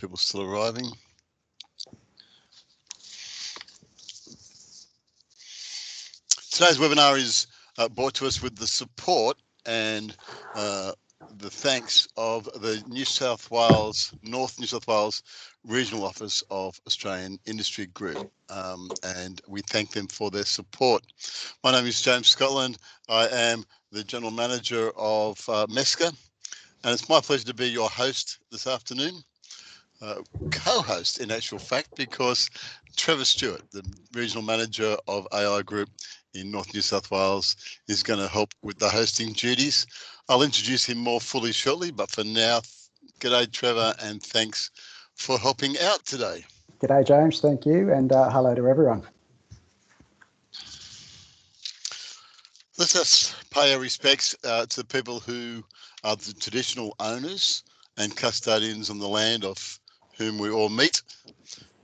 People still arriving. Today's webinar is brought to us with the support and the thanks of the North New South Wales Regional Office of Australian Industry Group, and we thank them for their support. My name is James Scotland. I am the General Manager of MESCA, and it's my pleasure to be your host this afternoon. Co-host in actual fact, because Trevor Stewart, the Regional Manager of AI Group in North New South Wales, is going to help with the hosting duties. I'll introduce him more fully shortly, but for now, g'day Trevor, and thanks for helping out today. G'day James, thank you, and hello to everyone. Let's just pay our respects to the people who are the traditional owners and custodians on the land of whom we all meet.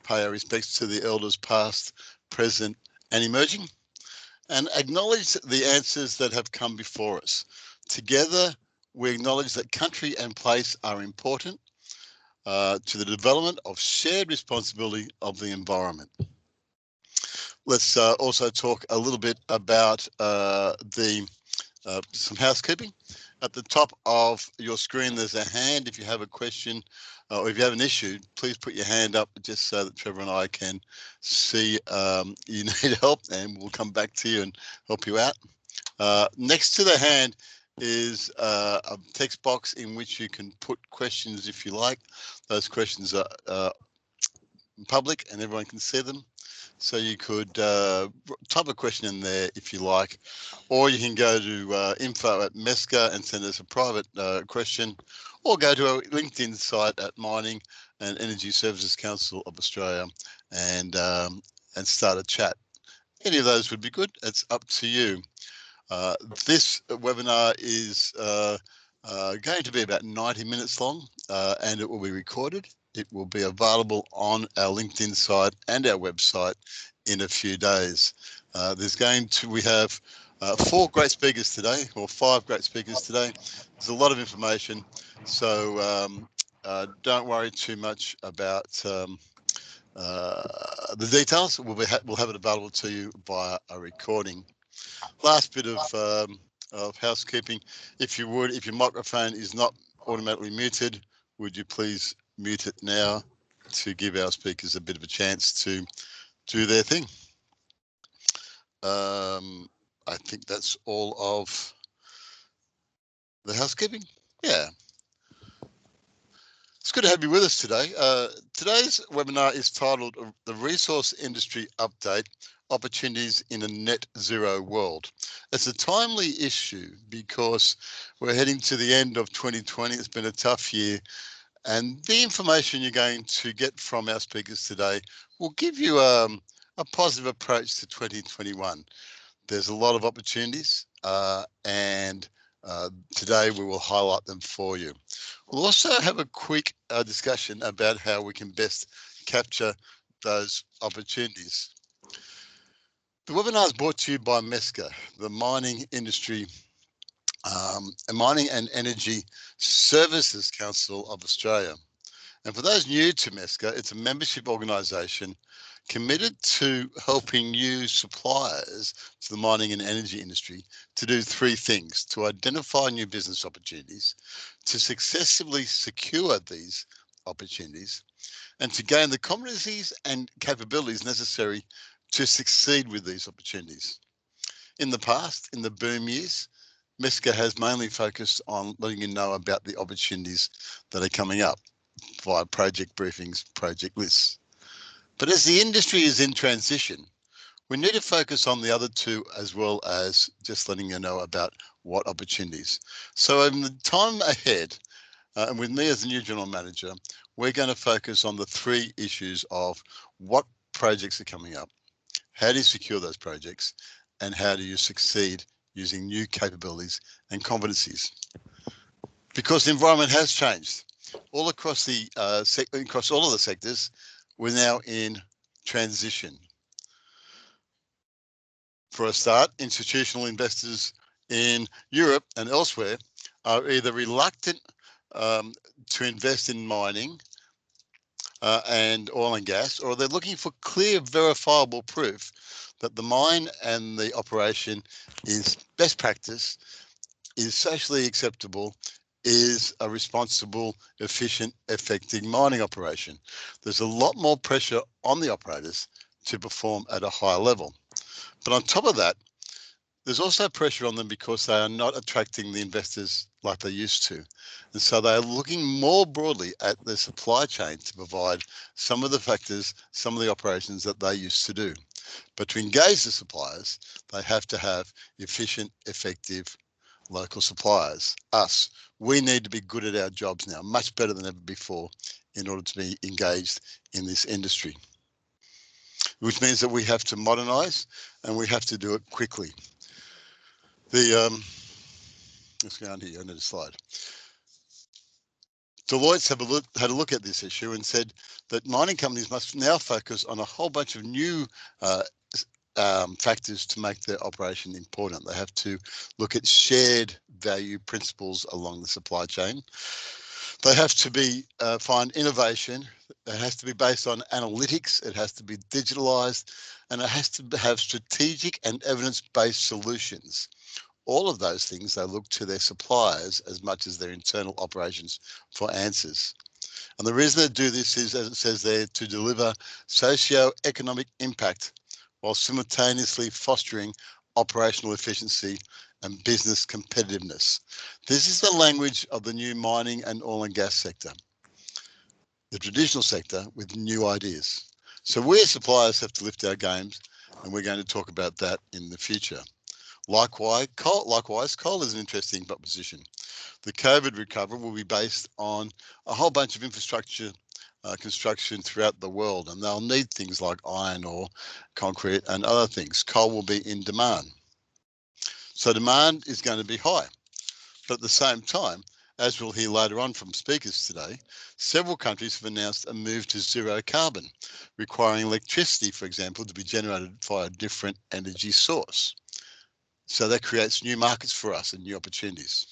Pay our respects to the elders past, present and emerging, and acknowledge the answers that have come before us. Together, we acknowledge that country and place are important to the development of shared responsibility of the environment. Let's also talk a little bit about some housekeeping. At the top of your screen, there's a hand. If you have a question or if you have an issue, please put your hand up just so that Trevor and I can see you need help, and we'll come back to you and help you out. Next to the hand is a text box in which you can put questions if you like. Those questions are public and everyone can see them. So you could type a question in there if you like, or you can go to info@MESCA and send us a private question, or go to our LinkedIn site at Mining and Energy Services Council of Australia and start a chat. Any of those would be good. It's up to you. This webinar is going to be about 90 minutes long, and it will be recorded. It will be available on our LinkedIn site and our website in a few days. We have 4 great speakers today, or 5 great speakers today. There's a lot of information, so don't worry too much about the details. We'll have it available to you via a recording. Last bit of housekeeping. If your microphone is not automatically muted, would you please mute it now to give our speakers a bit of a chance to do their thing. I think that's all of the housekeeping. Yeah. It's good to have you with us today. Today's webinar is titled The Resource Industry Update, Opportunities in a Net Zero World. It's a timely issue because we're heading to the end of 2020. It's been a tough year. And the information you're going to get from our speakers today will give you a positive approach to 2021. There's a lot of opportunities, and today we will highlight them for you. We'll also have a quick discussion about how we can best capture those opportunities. The webinar is brought to you by MESCA, the Mining and Energy Services Council of Australia. And for those new to MESCA, it's a membership organisation committed to helping new suppliers to the mining and energy industry to do 3 things: to identify new business opportunities, to successfully secure these opportunities, and to gain the competencies and capabilities necessary to succeed with these opportunities. In the past, in the boom years, MESCA has mainly focused on letting you know about the opportunities that are coming up via project briefings, project lists. But as the industry is in transition, we need to focus on the other 2 as well as just letting you know about what opportunities. So in the time ahead, and with me as the new general manager, we're going to focus on the 3 issues of what projects are coming up, how do you secure those projects, and how do you succeed using new capabilities and competencies. Because the environment has changed. All across across all of the sectors, we're now in transition. For a start, institutional investors in Europe and elsewhere are either reluctant to invest in mining and oil and gas, or they're looking for clear, verifiable proof that the mine and the operation is best practice, is socially acceptable, is a responsible, efficient, effective mining operation. There's a lot more pressure on the operators to perform at a higher level. But on top of that, there's also pressure on them because they are not attracting the investors like they used to. And so they are looking more broadly at the supply chain to provide some of the factors, some of the operations that they used to do. But to engage the suppliers, they have to have efficient, effective local suppliers. Us, we need to be good at our jobs now, much better than ever before, in order to be engaged in this industry, which means that we have to modernize and we have to do it quickly. Let's go on here, another slide. Deloitte's had a look at this issue and said that mining companies must now focus on a whole bunch of new uh, factors to make their operation important. They have to look at shared value principles along the supply chain. They have to find innovation. It has to be based on analytics. It has to be digitalized, and it has to have strategic and evidence-based solutions. All of those things, they look to their suppliers as much as their internal operations for answers. And the reason they do this is, as it says there, to deliver socio-economic impact while simultaneously fostering operational efficiency and business competitiveness. This is the language of the new mining and oil and gas sector, the traditional sector with new ideas. So we as suppliers have to lift our games, and we're going to talk about that in the future. Likewise, coal is an interesting proposition. The COVID recovery will be based on a whole bunch of infrastructure construction throughout the world, and they'll need things like iron ore, concrete, and other things. Coal will be in demand. So demand is going to be high. But at the same time, as we'll hear later on from speakers today, several countries have announced a move to zero carbon, requiring electricity, for example, to be generated via a different energy source. So that creates new markets for us and new opportunities.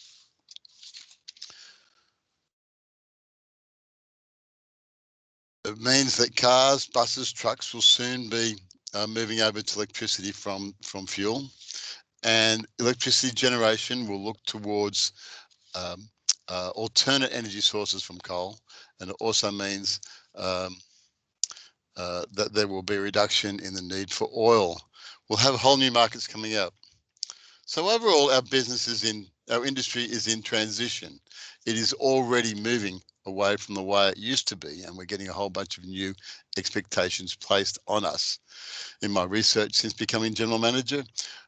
It means that cars, buses, trucks will soon be moving over to electricity from fuel, and electricity generation will look towards um, alternate energy sources from coal, and it also means that there will be a reduction in the need for oil. We'll have whole new markets coming up. So overall, our industry is in transition. It is already moving away from the way it used to be, and we're getting a whole bunch of new expectations placed on us. In my research since becoming general manager,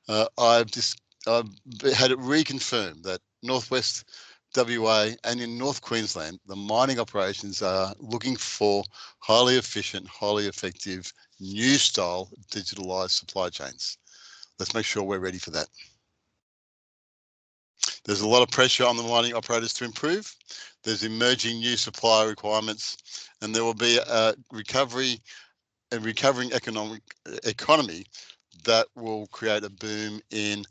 I've had it reconfirmed that Northwest WA and in North Queensland, the mining operations are looking for highly efficient, highly effective, new style digitalised supply chains. Let's make sure we're ready for that. There's a lot of pressure on the mining operators to improve. There's emerging new supply requirements, and there will be a recovering economy that will create a boom in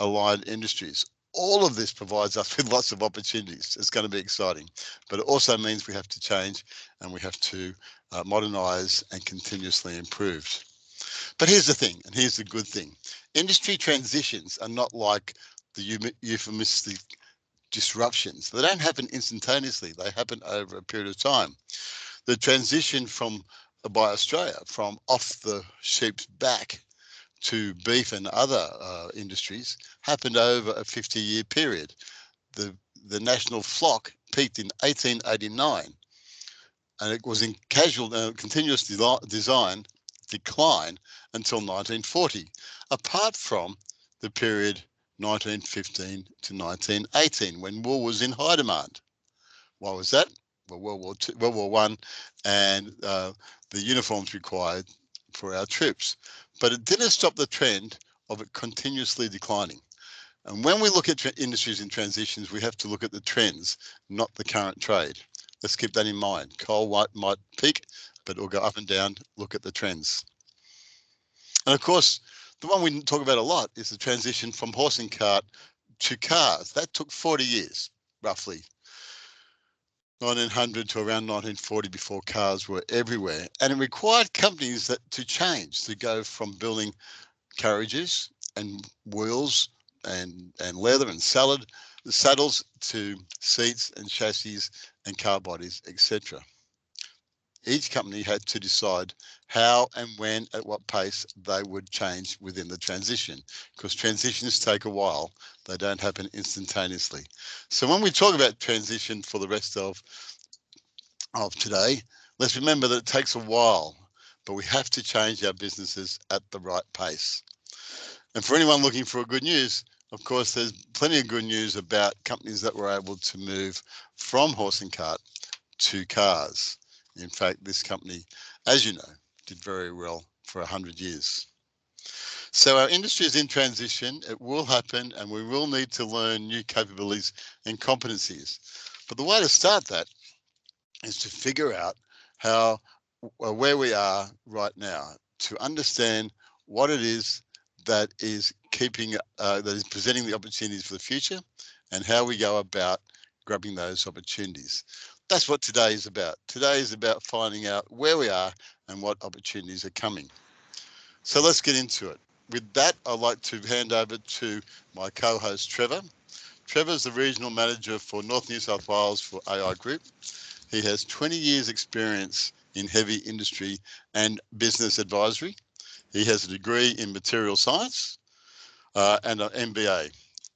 allied industries. All of this provides us with lots of opportunities. It's going to be exciting, but it also means we have to change and we have to modernise and continuously improve. But here's the thing, and here's the good thing. Industry transitions are not like the euphemistic disruptions. They don't happen instantaneously. They happen over a period of time. The transition by Australia from off the sheep's back to beef and other industries happened over a 50-year period. The national flock peaked in 1889, and it was in continuous decline until 1940, apart from the period 1915 to 1918, when wool was in high demand. Why was that? Well, World War One, and the uniforms required for our troops. But it didn't stop the trend of it continuously declining. And when we look at industries in transitions, we have to look at the trends, not the current trade. Let's keep that in mind. Coal might peak, but it will go up and down. Look at the trends. And of course, the one we talk about a lot is the transition from horse and cart to cars. That took 40 years, roughly. 1900 to around 1940, before cars were everywhere. And it required companies to change, to go from building carriages and wheels and leather and saddles to seats and chassis and car bodies, etc. Each company had to decide how and when, at what pace they would change within the transition, because transitions take a while. They don't happen instantaneously. So when we talk about transition for the rest of today, let's remember that it takes a while, but we have to change our businesses at the right pace. And for anyone looking for good news, of course, there's plenty of good news about companies that were able to move from horse and cart to cars. In fact, this company, as you know, did very well for 100 years. So our industry is in transition. It will happen, and we will need to learn new capabilities and competencies. But the way to start that is to figure out where we are right now, to understand what it is that is that is presenting the opportunities for the future, and how we go about grabbing those opportunities. That's what today is about. Today is about finding out where we are and what opportunities are coming. So let's get into it. With that, I'd like to hand over to my co-host, Trevor. Trevor is the Regional Manager for North New South Wales for AI Group. He has 20 years experience in heavy industry and business advisory. He has a degree in material science and an MBA.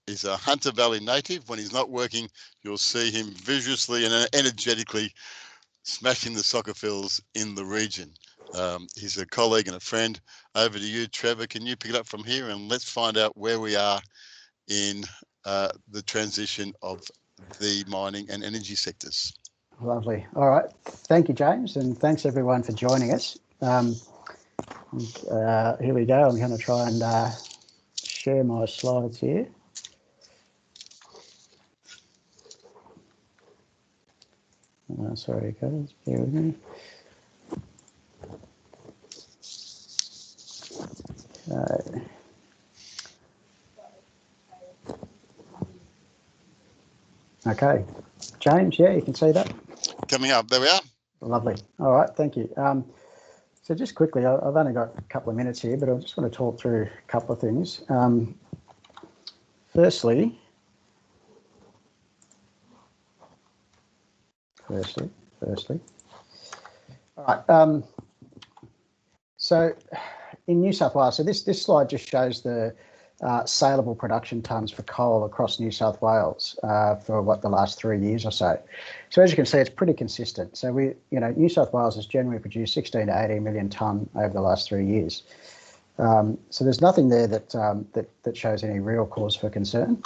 He's a Hunter Valley native. When he's not working, you'll see him vigorously and energetically smashing the soccer fields in the region. He's a colleague and a friend. Over to you, Trevor. Can you pick it up from here, and let's find out where we are in the transition of the mining and energy sectors. Lovely. All right. Thank you, James, and thanks everyone for joining us. Here we go. I'm going to try and share my slides here. Sorry, guys. Bear with me. Okay. James, yeah, you can see that? Coming up. There we are. Lovely. All right. Thank you. So just quickly, I've only got a couple of minutes here, but I just want to talk through a couple of things. Firstly, all right. So in New South Wales, so this slide just shows the saleable production tonnes for coal across New South Wales for the last 3 years or so. So as you can see, it's pretty consistent. So New South Wales has generally produced 16 to 18 million tonne over the last 3 years. So there's nothing there that shows any real cause for concern.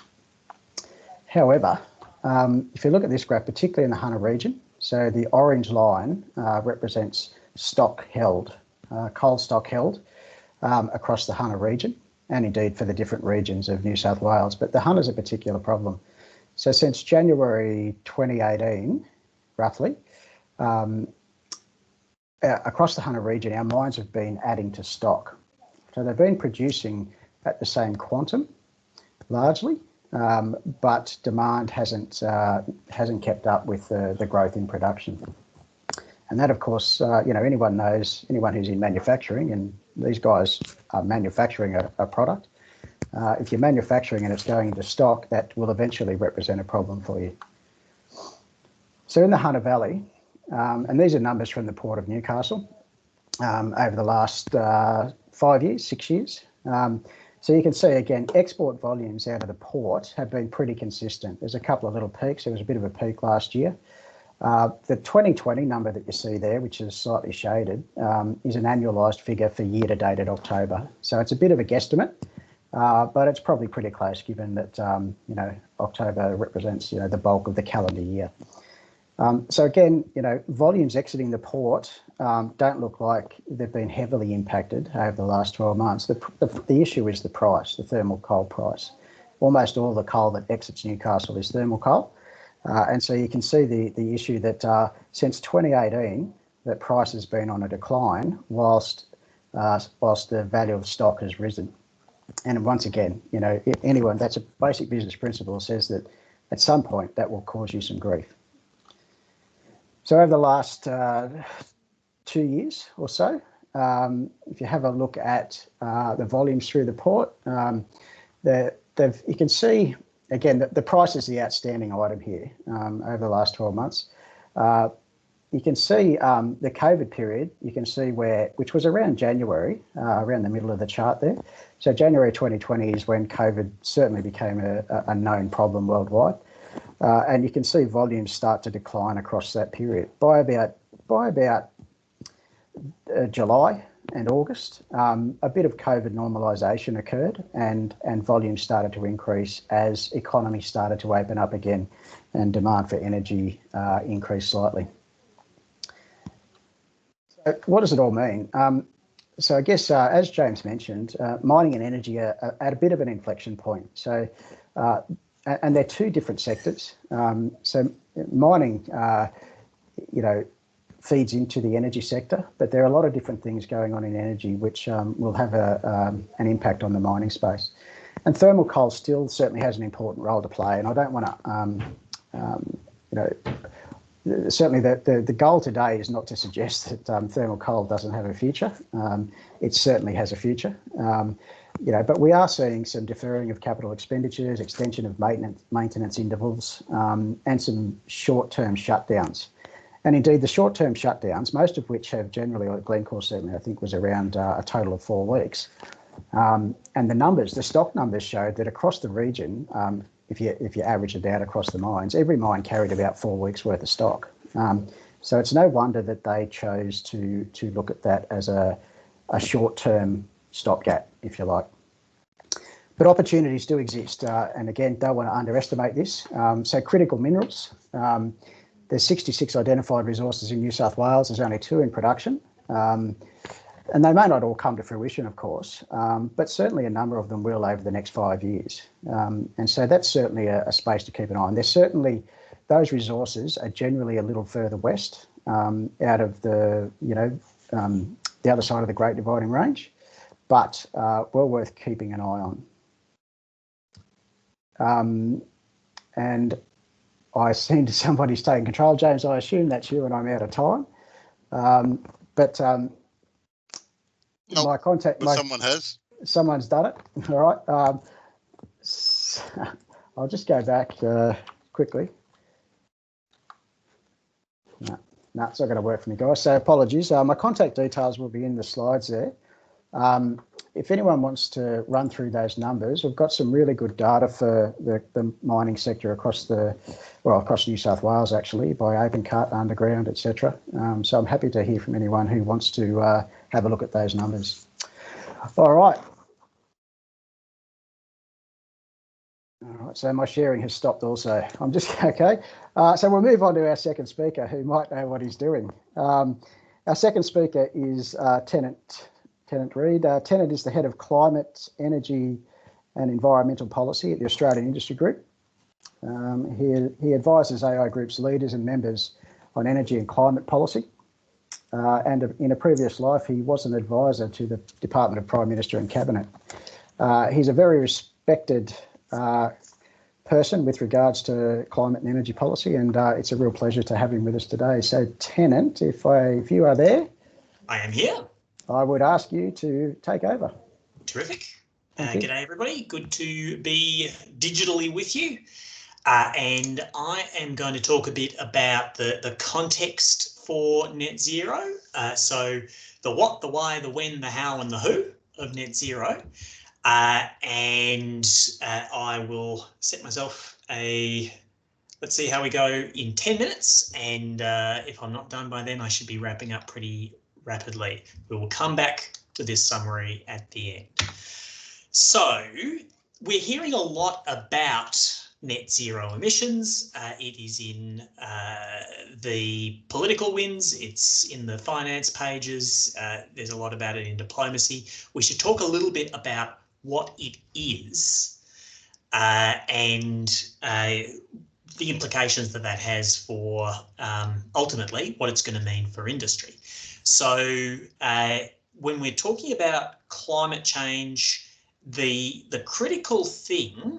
However, if you look at this graph, particularly in the Hunter region, so the orange line represents stock held, coal stock held across the Hunter region, and indeed for the different regions of New South Wales. But the Hunter's a particular problem. So since January 2018, roughly, across the Hunter region, our mines have been adding to stock. So they've been producing at the same quantum, largely, but demand hasn't kept up with the growth in production. And that, of course, anyone knows, anyone who's in manufacturing, and these guys are manufacturing a product. If you're manufacturing and it's going into stock, that will eventually represent a problem for you. So in the Hunter Valley, and these are numbers from the Port of Newcastle, over the last 5 years, 6 years. So you can see, again, export volumes out of the port have been pretty consistent. There's a couple of little peaks. There was a bit of a peak last year. The 2020 number that you see there, which is slightly shaded, is an annualised figure for year-to-date at October. So it's a bit of a guesstimate, but it's probably pretty close given that, October represents, the bulk of the calendar year. So again, volumes exiting the port don't look like they've been heavily impacted over the last 12 months. The issue is the price, the thermal coal price. Almost all the coal that exits Newcastle is thermal coal. And so you can see the issue that since 2018, that price has been on a decline whilst the value of stock has risen. And once again, anyone, that's a basic business principle, says that at some point that will cause you some grief. So over the last 2 years or so, if you have a look at the volumes through the port, you can see, again, the price is the outstanding item here over the last 12 months. You can see the COVID period, you can see which was around January, around the middle of the chart there. So January 2020 is when COVID certainly became a known problem worldwide. And you can see volumes start to decline across that period. By about July and August, a bit of COVID normalisation occurred and volumes started to increase as economies started to open up again and demand for energy increased slightly. So what does it all mean? So I guess, as James mentioned, mining and energy are at a bit of an inflection point. So, and they're two different sectors. So mining, feeds into the energy sector, but there are a lot of different things going on in energy which will have an impact on the mining space. And thermal coal still certainly has an important role to play. And I don't want to, certainly the goal today is not to suggest that thermal coal doesn't have a future. It certainly has a future. But we are seeing some deferring of capital expenditures, extension of maintenance intervals, and some short-term shutdowns. And indeed, the short-term shutdowns, most of which have generally, like Glencore certainly, I think was around a total of 4 weeks. And the stock numbers showed that across the region, if you average it out across the mines, every mine carried about 4 weeks worth of stock. So it's no wonder that they chose to look at that as a short-term stopgap, if you like. But opportunities do exist, and again, don't want to underestimate this. So critical minerals, there's 66 identified resources in New South Wales. There's only 2 in production. And they may not all come to fruition, of course, but certainly a number of them will over the next 5 years. And so that's certainly a space to keep an eye on. There's certainly, those resources are generally a little further west, out of the other side of the Great Dividing Range, but well worth keeping an eye on. And I seem to somebody's taking control. James, I assume that's you and I'm out of time. Nope, my contact... someone has. Someone's done it. All right. I'll just go back quickly. No, it's not going to work for me, guys. So apologies. My contact details will be in the slides there. If anyone wants to run through those numbers, we've got some really good data for the mining sector across New South Wales, actually, by open cut, underground, etc. So I'm happy to hear from anyone who wants to have a look at those numbers. All right. All right, so my sharing has stopped also. I'm just, okay. So we'll move on to our second speaker, who might know what he's doing. Our second speaker is Tennant Reid. Tennant is the Head of Climate, Energy and Environmental Policy at the Australian Industry Group. He advises AI Group's leaders and members on energy and climate policy. And in a previous life, he was an advisor to the Department of Prime Minister and Cabinet. He's a very respected person with regards to climate and energy policy, and it's a real pleasure to have him with us today. So, Tennant, if you are there, I am here. I would ask you to take over. Terrific. G'day, everybody. Good to be digitally with you. And I am going to talk a bit about the context for net zero. So the what, the why, the when, the how, and the who of net zero. And I will set myself let's see how we go in 10 minutes. And if I'm not done by then, I should be wrapping up pretty rapidly. We will come back to this summary at the end. So we're hearing a lot about net zero emissions. It is in the political winds, it's in the finance pages, there's a lot about it in diplomacy. We should talk a little bit about what it is and the implications that has for ultimately what it's going to mean for industry. So when we're talking about climate change, the critical thing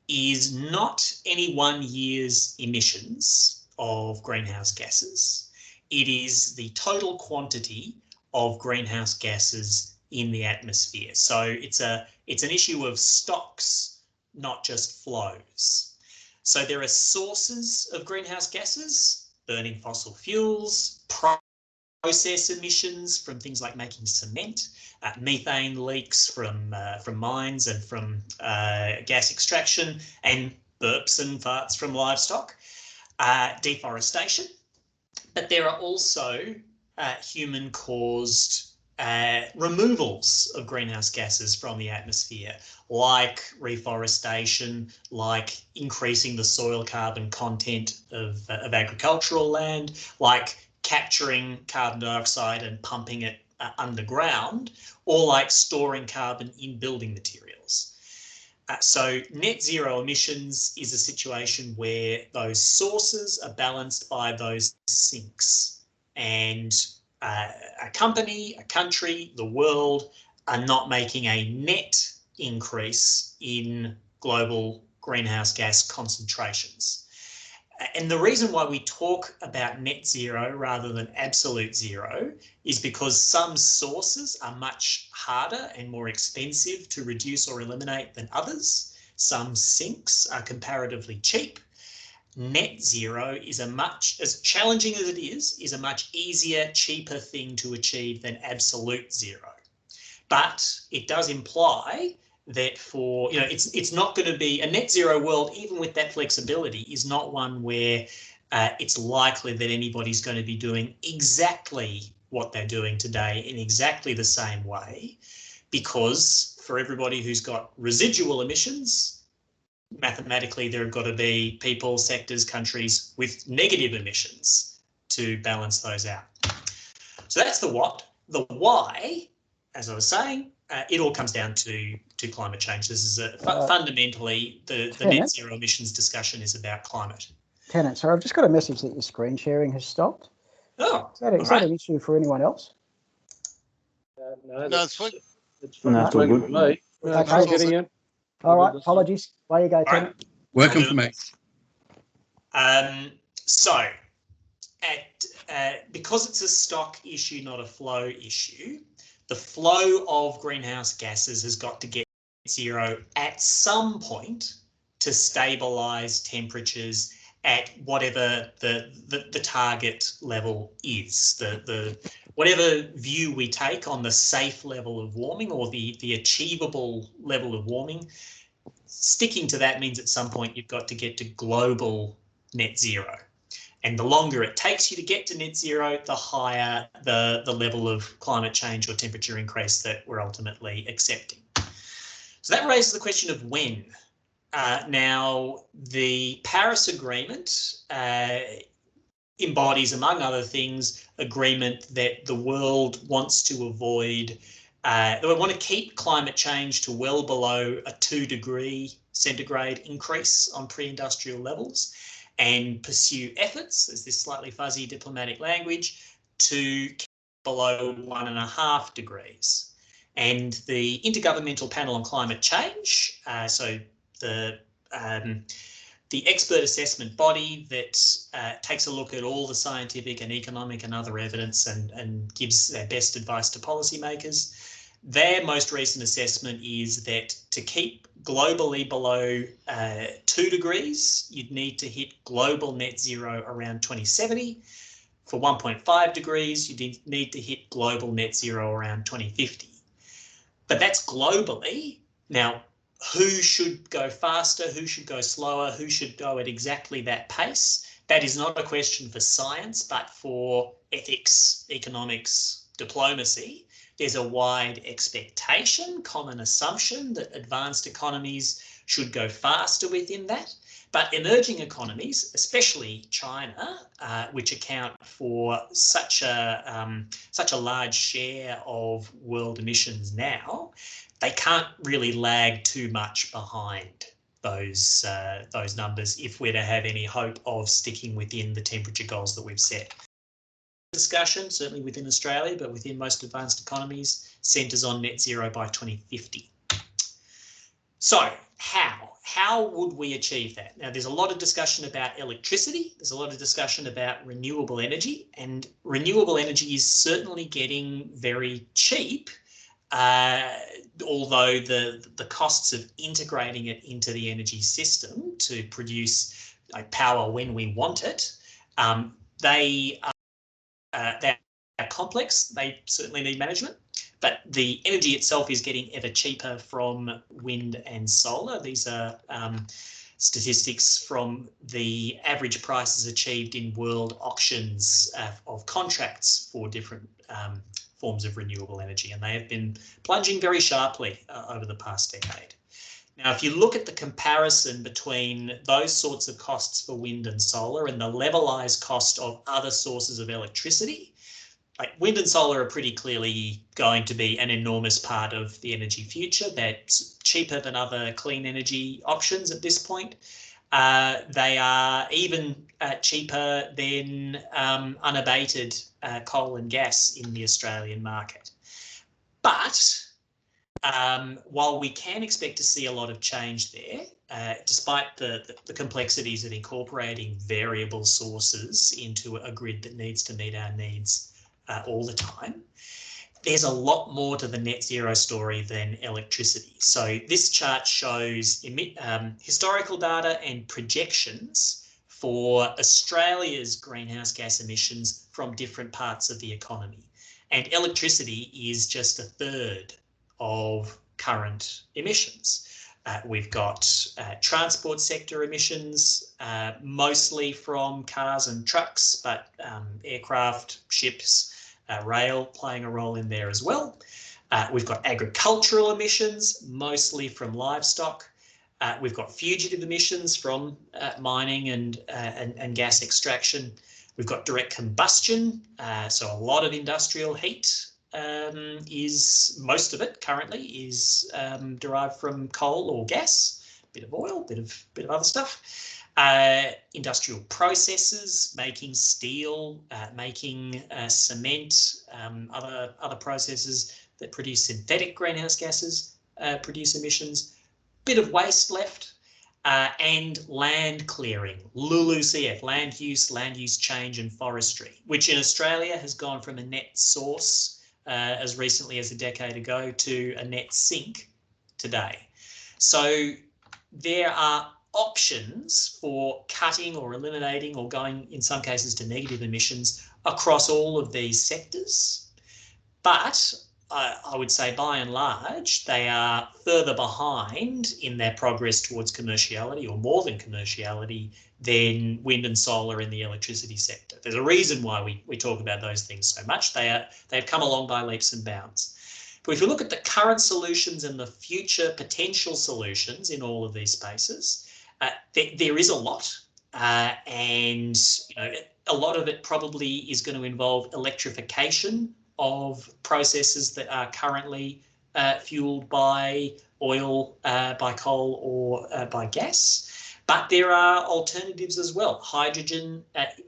is not any 1 year's emissions of greenhouse gases. It is the total quantity of greenhouse gases in the atmosphere. So it's an issue of stocks, not just flows. So there are sources of greenhouse gases: burning fossil fuels, process emissions from things like making cement, methane leaks from mines and from gas extraction, and burps and farts from livestock, deforestation. But there are also human-caused removals of greenhouse gases from the atmosphere, like reforestation, like increasing the soil carbon content of agricultural land, like capturing carbon dioxide and pumping it underground, or like storing carbon in building materials. So net zero emissions is a situation where those sources are balanced by those sinks, and a company, a country, the world are not making a net increase in global greenhouse gas concentrations. And the reason why we talk about net zero rather than absolute zero is because some sources are much harder and more expensive to reduce or eliminate than others. Some sinks are comparatively cheap. Net zero is as challenging as it is a much easier, cheaper thing to achieve than absolute zero. But it does imply that it's not going to be a net zero world, even with that flexibility, is not one where it's likely that anybody's going to be doing exactly what they're doing today in exactly the same way, because for everybody who's got residual emissions, mathematically there have got to be people, sectors, countries with negative emissions to balance those out. So that's the what. The why, as I was saying, it all comes down to climate change. This is fundamentally the net zero emissions discussion is about climate. Tennant, sorry, I've just got a message that your screen sharing has stopped. Oh, is that an issue for anyone else? No, it's fine. It's working for me. Okay. Getting it. All right, apologies. Away you go, Tennant. Right. Working for me. So, because it's a stock issue, not a flow issue, the flow of greenhouse gases has got to get zero at some point to stabilise temperatures at whatever the target level is, whatever view we take on the safe level of warming or the achievable level of warming. Sticking to that means at some point you've got to get to global net zero. And the longer it takes you to get to net zero, the higher the level of climate change or temperature increase that we're ultimately accepting. So that raises the question of when. Now, the Paris Agreement embodies, among other things, agreement that the world wants to avoid, we want to keep climate change to well below a 2-degree centigrade increase on pre-industrial levels, and pursue efforts, there's this slightly fuzzy diplomatic language, to keep below 1.5 degrees. And the Intergovernmental Panel on Climate Change, so the expert assessment body that takes a look at all the scientific and economic and other evidence and gives their best advice to policymakers, their most recent assessment is that to keep globally below 2 degrees, you'd need to hit global net zero around 2070. For 1.5 degrees, you need to hit global net zero around 2050. But that's globally. Now, who should go faster, who should go slower, who should go at exactly that pace? That is not a question for science, but for ethics, economics, diplomacy. There's a wide expectation, common assumption that advanced economies should go faster within that. But emerging economies, especially China, which account for such a large share of world emissions now, they can't really lag too much behind those numbers if we're to have any hope of sticking within the temperature goals that we've set. Discussion, certainly within Australia, but within most advanced economies, centres on net zero by 2050. So how? how would we achieve that? Now, there's a lot of discussion about electricity. There's a lot of discussion about renewable energy, and renewable energy is certainly getting very cheap, although the costs of integrating it into the energy system to produce power when we want it, they're complex. They certainly need management. But the energy itself is getting ever cheaper from wind and solar. These are statistics from the average prices achieved in world auctions of contracts for different forms of renewable energy, and they have been plunging very sharply over the past decade. Now, if you look at the comparison between those sorts of costs for wind and solar and the levelised cost of other sources of electricity, like wind and solar are pretty clearly going to be an enormous part of the energy future. They're cheaper than other clean energy options at this point. They are even cheaper than unabated coal and gas in the Australian market. But while we can expect to see a lot of change there, despite the complexities of incorporating variable sources into a grid that needs to meet our needs all the time, there's a lot more to the net zero story than electricity. So this chart shows historical data and projections for Australia's greenhouse gas emissions from different parts of the economy. And electricity is just a third of current emissions. We've got transport sector emissions, mostly from cars and trucks, but aircraft, ships, rail playing a role in there as well. We've got agricultural emissions, mostly from livestock. We've got fugitive emissions from mining and gas extraction. We've got direct combustion, so a lot of industrial heat most of it currently is derived from coal or gas, a bit of oil, bit of other stuff. Industrial processes, making steel, making cement, other processes that produce synthetic greenhouse gases produce emissions. Bit of waste left, and land clearing, LULUCF, land use change and forestry, which in Australia has gone from a net source as recently as a decade ago to a net sink today. So there are options for cutting or eliminating or going in some cases to negative emissions across all of these sectors. But I would say by and large, they are further behind in their progress towards commerciality, or more than commerciality, than wind and solar in the electricity sector. There's a reason why we talk about those things so much. They've come along by leaps and bounds. But if you look at the current solutions and the future potential solutions in all of these spaces, there is a lot. And a lot of it probably is going to involve electrification of processes that are currently fueled by oil, by coal, or by gas. But there are alternatives as well. Hydrogen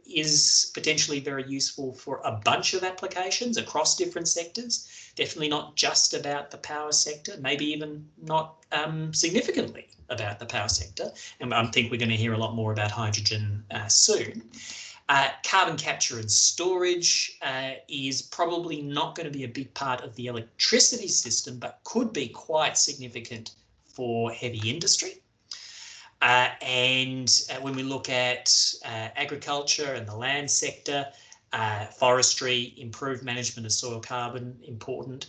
is potentially very useful for a bunch of applications across different sectors. Definitely not just about the power sector, maybe even not significantly about the power sector. And I think we're going to hear a lot more about hydrogen soon. Carbon capture and storage is probably not going to be a big part of the electricity system, but could be quite significant for heavy industry. And when we look at agriculture and the land sector, forestry, improved management of soil carbon, important.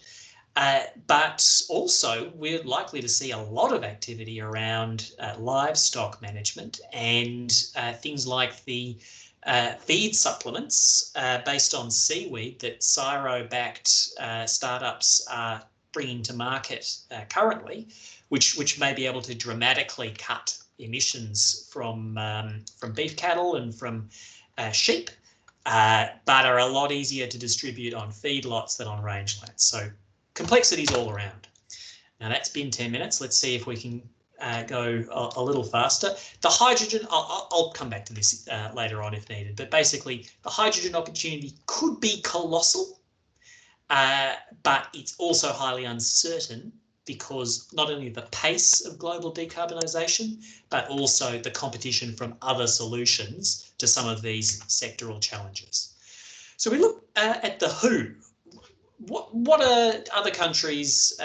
But also we're likely to see a lot of activity around livestock management and things like the feed supplements based on seaweed that CSIRO-backed startups are bringing to market currently, which may be able to dramatically cut emissions from beef cattle and from sheep, but are a lot easier to distribute on feedlots than on rangelands. So complexities all around. Now that's been 10 minutes. Let's see if we can go a little faster. The hydrogen, I'll come back to this later on if needed, but basically the hydrogen opportunity could be colossal, but it's also highly uncertain because not only the pace of global decarbonisation, but also the competition from other solutions to some of these sectoral challenges. So we look at the who. What are other countries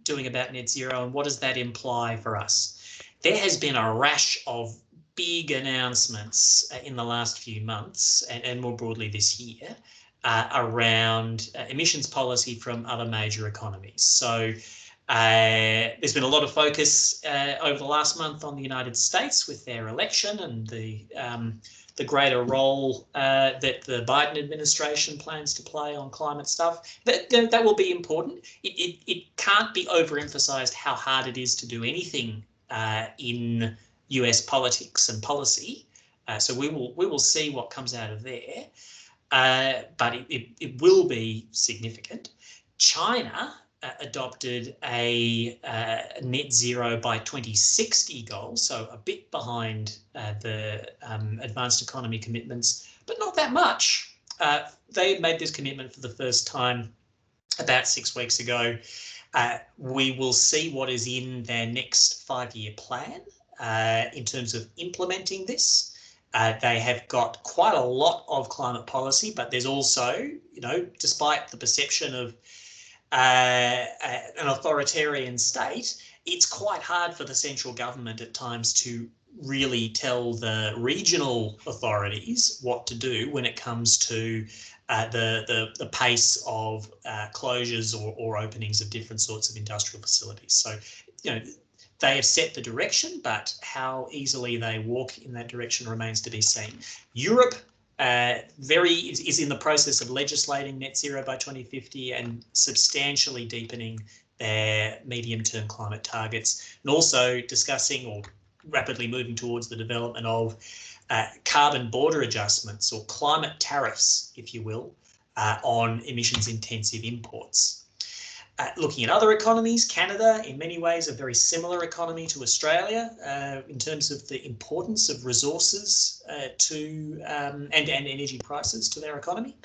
doing about net zero, and what does that imply for us? There has been a rash of big announcements in the last few months and more broadly this year around emissions policy from other major economies. So there's been a lot of focus over the last month on the United States with their election and the greater role that the Biden administration plans to play on climate stuff. That will be important. It can't be overemphasized how hard it is to do anything in US politics and policy. So we will see what comes out of there. But it will be significant. China adopted a net zero by 2060 goal, so a bit behind the advanced economy commitments, but not that much. They made this commitment for the first time about 6 weeks ago. We will see what is in their next 5-year plan in terms of implementing this. They have got quite a lot of climate policy, but there's also, despite the perception of an authoritarian state, it's quite hard for the central government at times to really tell the regional authorities what to do when it comes to the pace of closures or openings of different sorts of industrial facilities. So, they have set the direction, but how easily they walk in that direction remains to be seen. Europe is in the process of legislating net zero by 2050 and substantially deepening their medium-term climate targets, and also discussing or rapidly moving towards the development of carbon border adjustments or climate tariffs, if you will, on emissions-intensive imports. Looking at other economies, Canada, in many ways, a very similar economy to Australia in terms of the importance of resources and energy prices to their economy.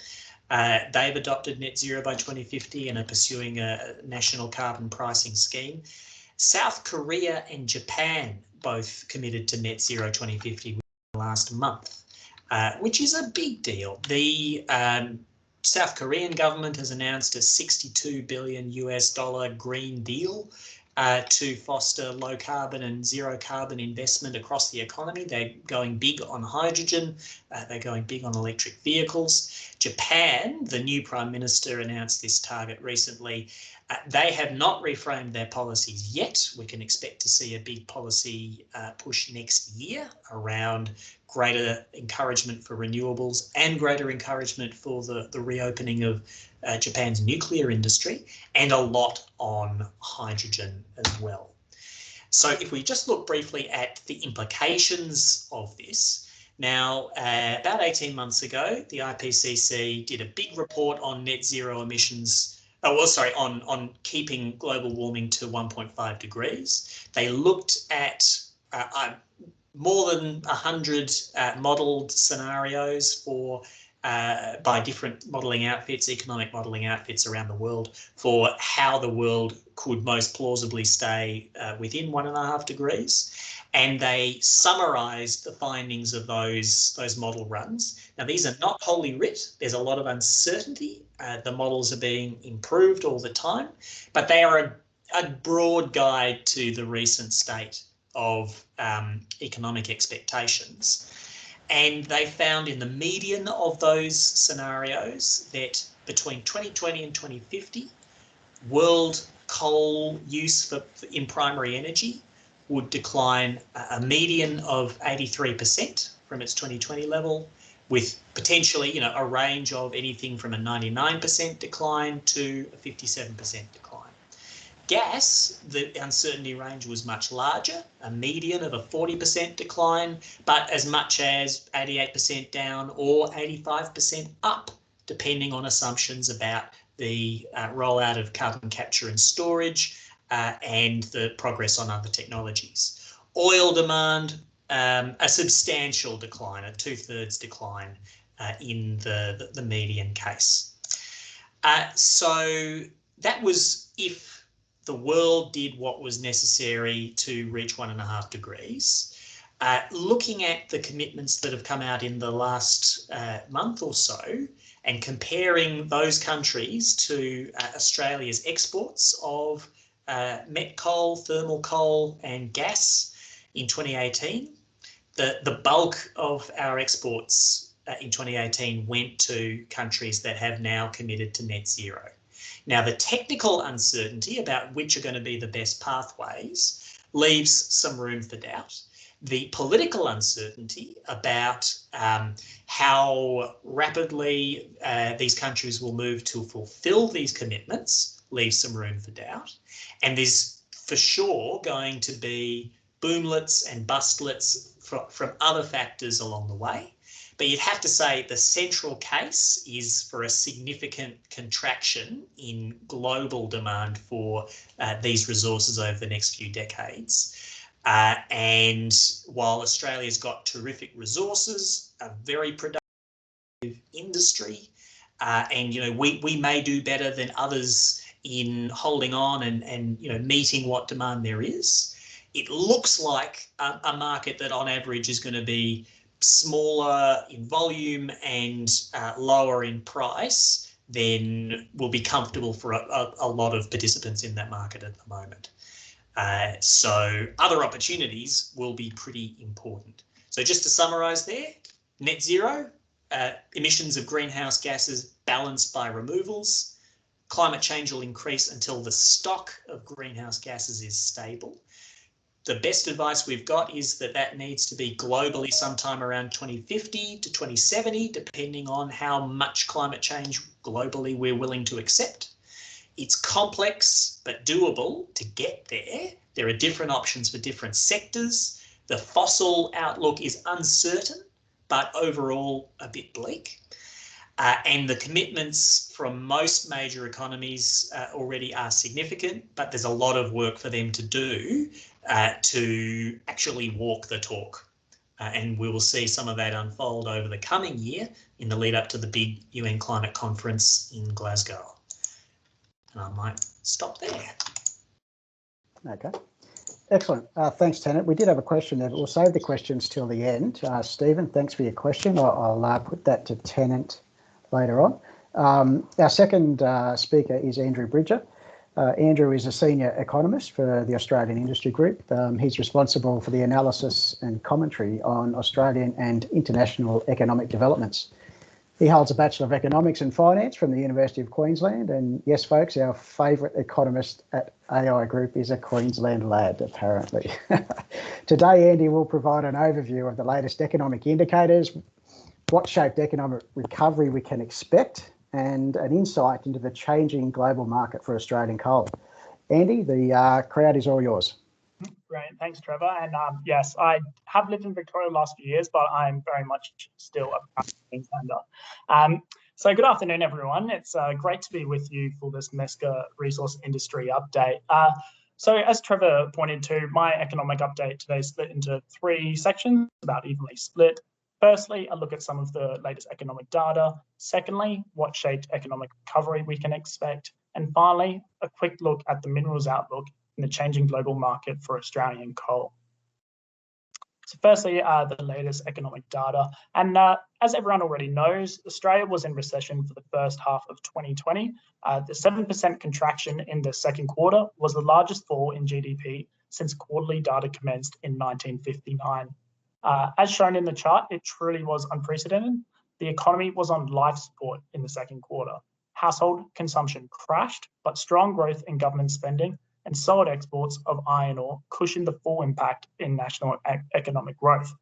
They've adopted net zero by 2050 and are pursuing a national carbon pricing scheme. South Korea and Japan both committed to net zero 2050 last month, which is a big deal. The South Korean government has announced a $62 billion Green Deal to foster low carbon and zero carbon investment across the economy. They're going big on hydrogen. They're going big on electric vehicles. Japan, the new Prime Minister, announced this target recently. They have not reframed their policies yet. We can expect to see a big policy push next year around greater encouragement for renewables and greater encouragement for the reopening of Japan's nuclear industry, and a lot on hydrogen as well. So if we just look briefly at the implications of this, now about 18 months ago, the IPCC did a big report on net zero emissions, on keeping global warming to 1.5 degrees. They looked at more than 100 modelled scenarios for by different modelling outfits, economic modelling outfits around the world, for how the world could most plausibly stay within 1.5 degrees. And they summarised the findings of those model runs. Now, these are not wholly writ. There's a lot of uncertainty. The models are being improved all the time, but they are a broad guide to the recent state of economic expectations. And they found in the median of those scenarios that between 2020 and 2050, world coal use in primary energy would decline a median of 83% from its 2020 level, with potentially a range of anything from a 99% decline to a 57% decline. Gas, the uncertainty range was much larger, a median of a 40% decline, but as much as 88% down or 85% up, depending on assumptions about the rollout of carbon capture and storage and the progress on other technologies. Oil demand, a substantial decline, a 2/3 decline in the median case. So that was if the world did what was necessary to reach 1.5 degrees. Looking at the commitments that have come out in the last month or so and comparing those countries to Australia's exports of met coal, thermal coal and gas in 2018, the bulk of our exports in 2018 went to countries that have now committed to net zero. Now, the technical uncertainty about which are going to be the best pathways leaves some room for doubt. The political uncertainty about how rapidly these countries will move to fulfil these commitments leaves some room for doubt. And there's for sure going to be boomlets and bustlets from other factors along the way. But you'd have to say the central case is for a significant contraction in global demand for these resources over the next few decades. And while Australia's got terrific resources, a very productive industry, and we may do better than others in holding on and meeting what demand there is, it looks like a market that on average is going to be smaller in volume and lower in price than will be comfortable for a lot of participants in that market at the moment. So other opportunities will be pretty important. So just to summarise there, net zero, emissions of greenhouse gases balanced by removals. Climate change will increase until the stock of greenhouse gases is stable. The best advice we've got is that needs to be globally sometime around 2050 to 2070, depending on how much climate change globally we're willing to accept. It's complex but doable to get there. There are different options for different sectors. The fossil outlook is uncertain, but overall a bit bleak. And the commitments from most major economies already are significant, but there's a lot of work for them to do to actually walk the talk. And we will see some of that unfold over the coming year in the lead up to the big UN climate conference in Glasgow. And I might stop there. Okay. Excellent. Thanks, Tennant. We did have a question there, but we'll save the questions till the end. Stephen, thanks for your question. I'll put that to Tennant later on. Our second speaker is Andrew Bridger. Andrew is a senior economist for the Australian Industry Group. He's responsible for the analysis and commentary on Australian and international economic developments. He holds a Bachelor of Economics and Finance from the University of Queensland. And yes, folks, our favourite economist at AI Group is a Queensland lad, apparently. Today, Andy will provide an overview of the latest economic indicators, what shaped economic recovery we can expect, and an insight into the changing global market for Australian coal. Andy, the crowd is all yours. Great, thanks, Trevor. And yes, I have lived in Victoria the last few years, but I'm very much still a Queenslander. So good afternoon, everyone. It's great to be with you for this MESCA resource industry update. So as Trevor pointed to, my economic update today is split into 3 sections, about evenly split. Firstly, a look at some of the latest economic data. Secondly, what shaped economic recovery we can expect. And finally, a quick look at the minerals outlook in the changing global market for Australian coal. So firstly, the latest economic data. And as everyone already knows, Australia was in recession for the first half of 2020. The 7% contraction in the second quarter was the largest fall in GDP since quarterly data commenced in 1959. As shown in the chart, it truly was unprecedented. The economy was on life support in the second quarter. Household consumption crashed, but strong growth in government spending and solid exports of iron ore cushioned the full impact in national economic growth.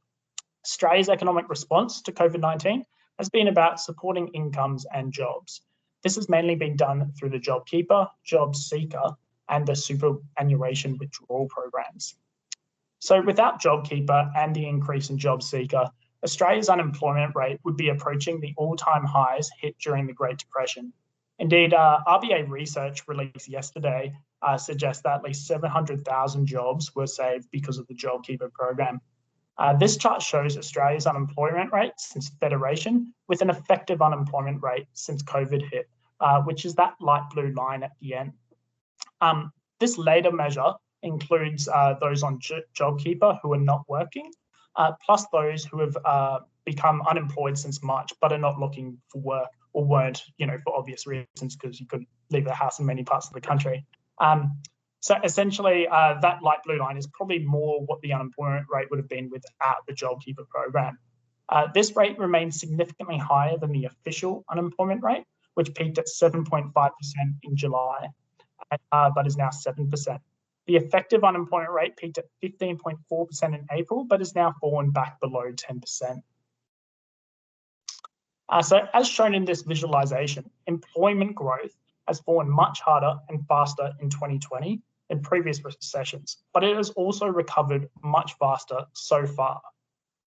Australia's economic response to COVID-19 has been about supporting incomes and jobs. This has mainly been done through the JobKeeper, JobSeeker, and the superannuation withdrawal programs. So without JobKeeper and the increase in JobSeeker, Australia's unemployment rate would be approaching the all-time highs hit during the Great Depression. Indeed, RBA research released yesterday suggests that at least 700,000 jobs were saved because of the JobKeeper program. This chart shows Australia's unemployment rate since Federation with an effective unemployment rate since COVID hit, which is that light blue line at the end. This later measure includes those on JobKeeper who are not working, plus those who have become unemployed since March but are not looking for work or weren't, for obvious reasons, because you couldn't leave the house in many parts of the country. So essentially, that light blue line is probably more what the unemployment rate would have been without the JobKeeper program. This rate remains significantly higher than the official unemployment rate, which peaked at 7.5% in July, but is now 7%. The effective unemployment rate peaked at 15.4% in April, but has now fallen back below 10%. So as shown in this visualization, employment growth has fallen much harder and faster in 2020 than previous recessions, but it has also recovered much faster so far.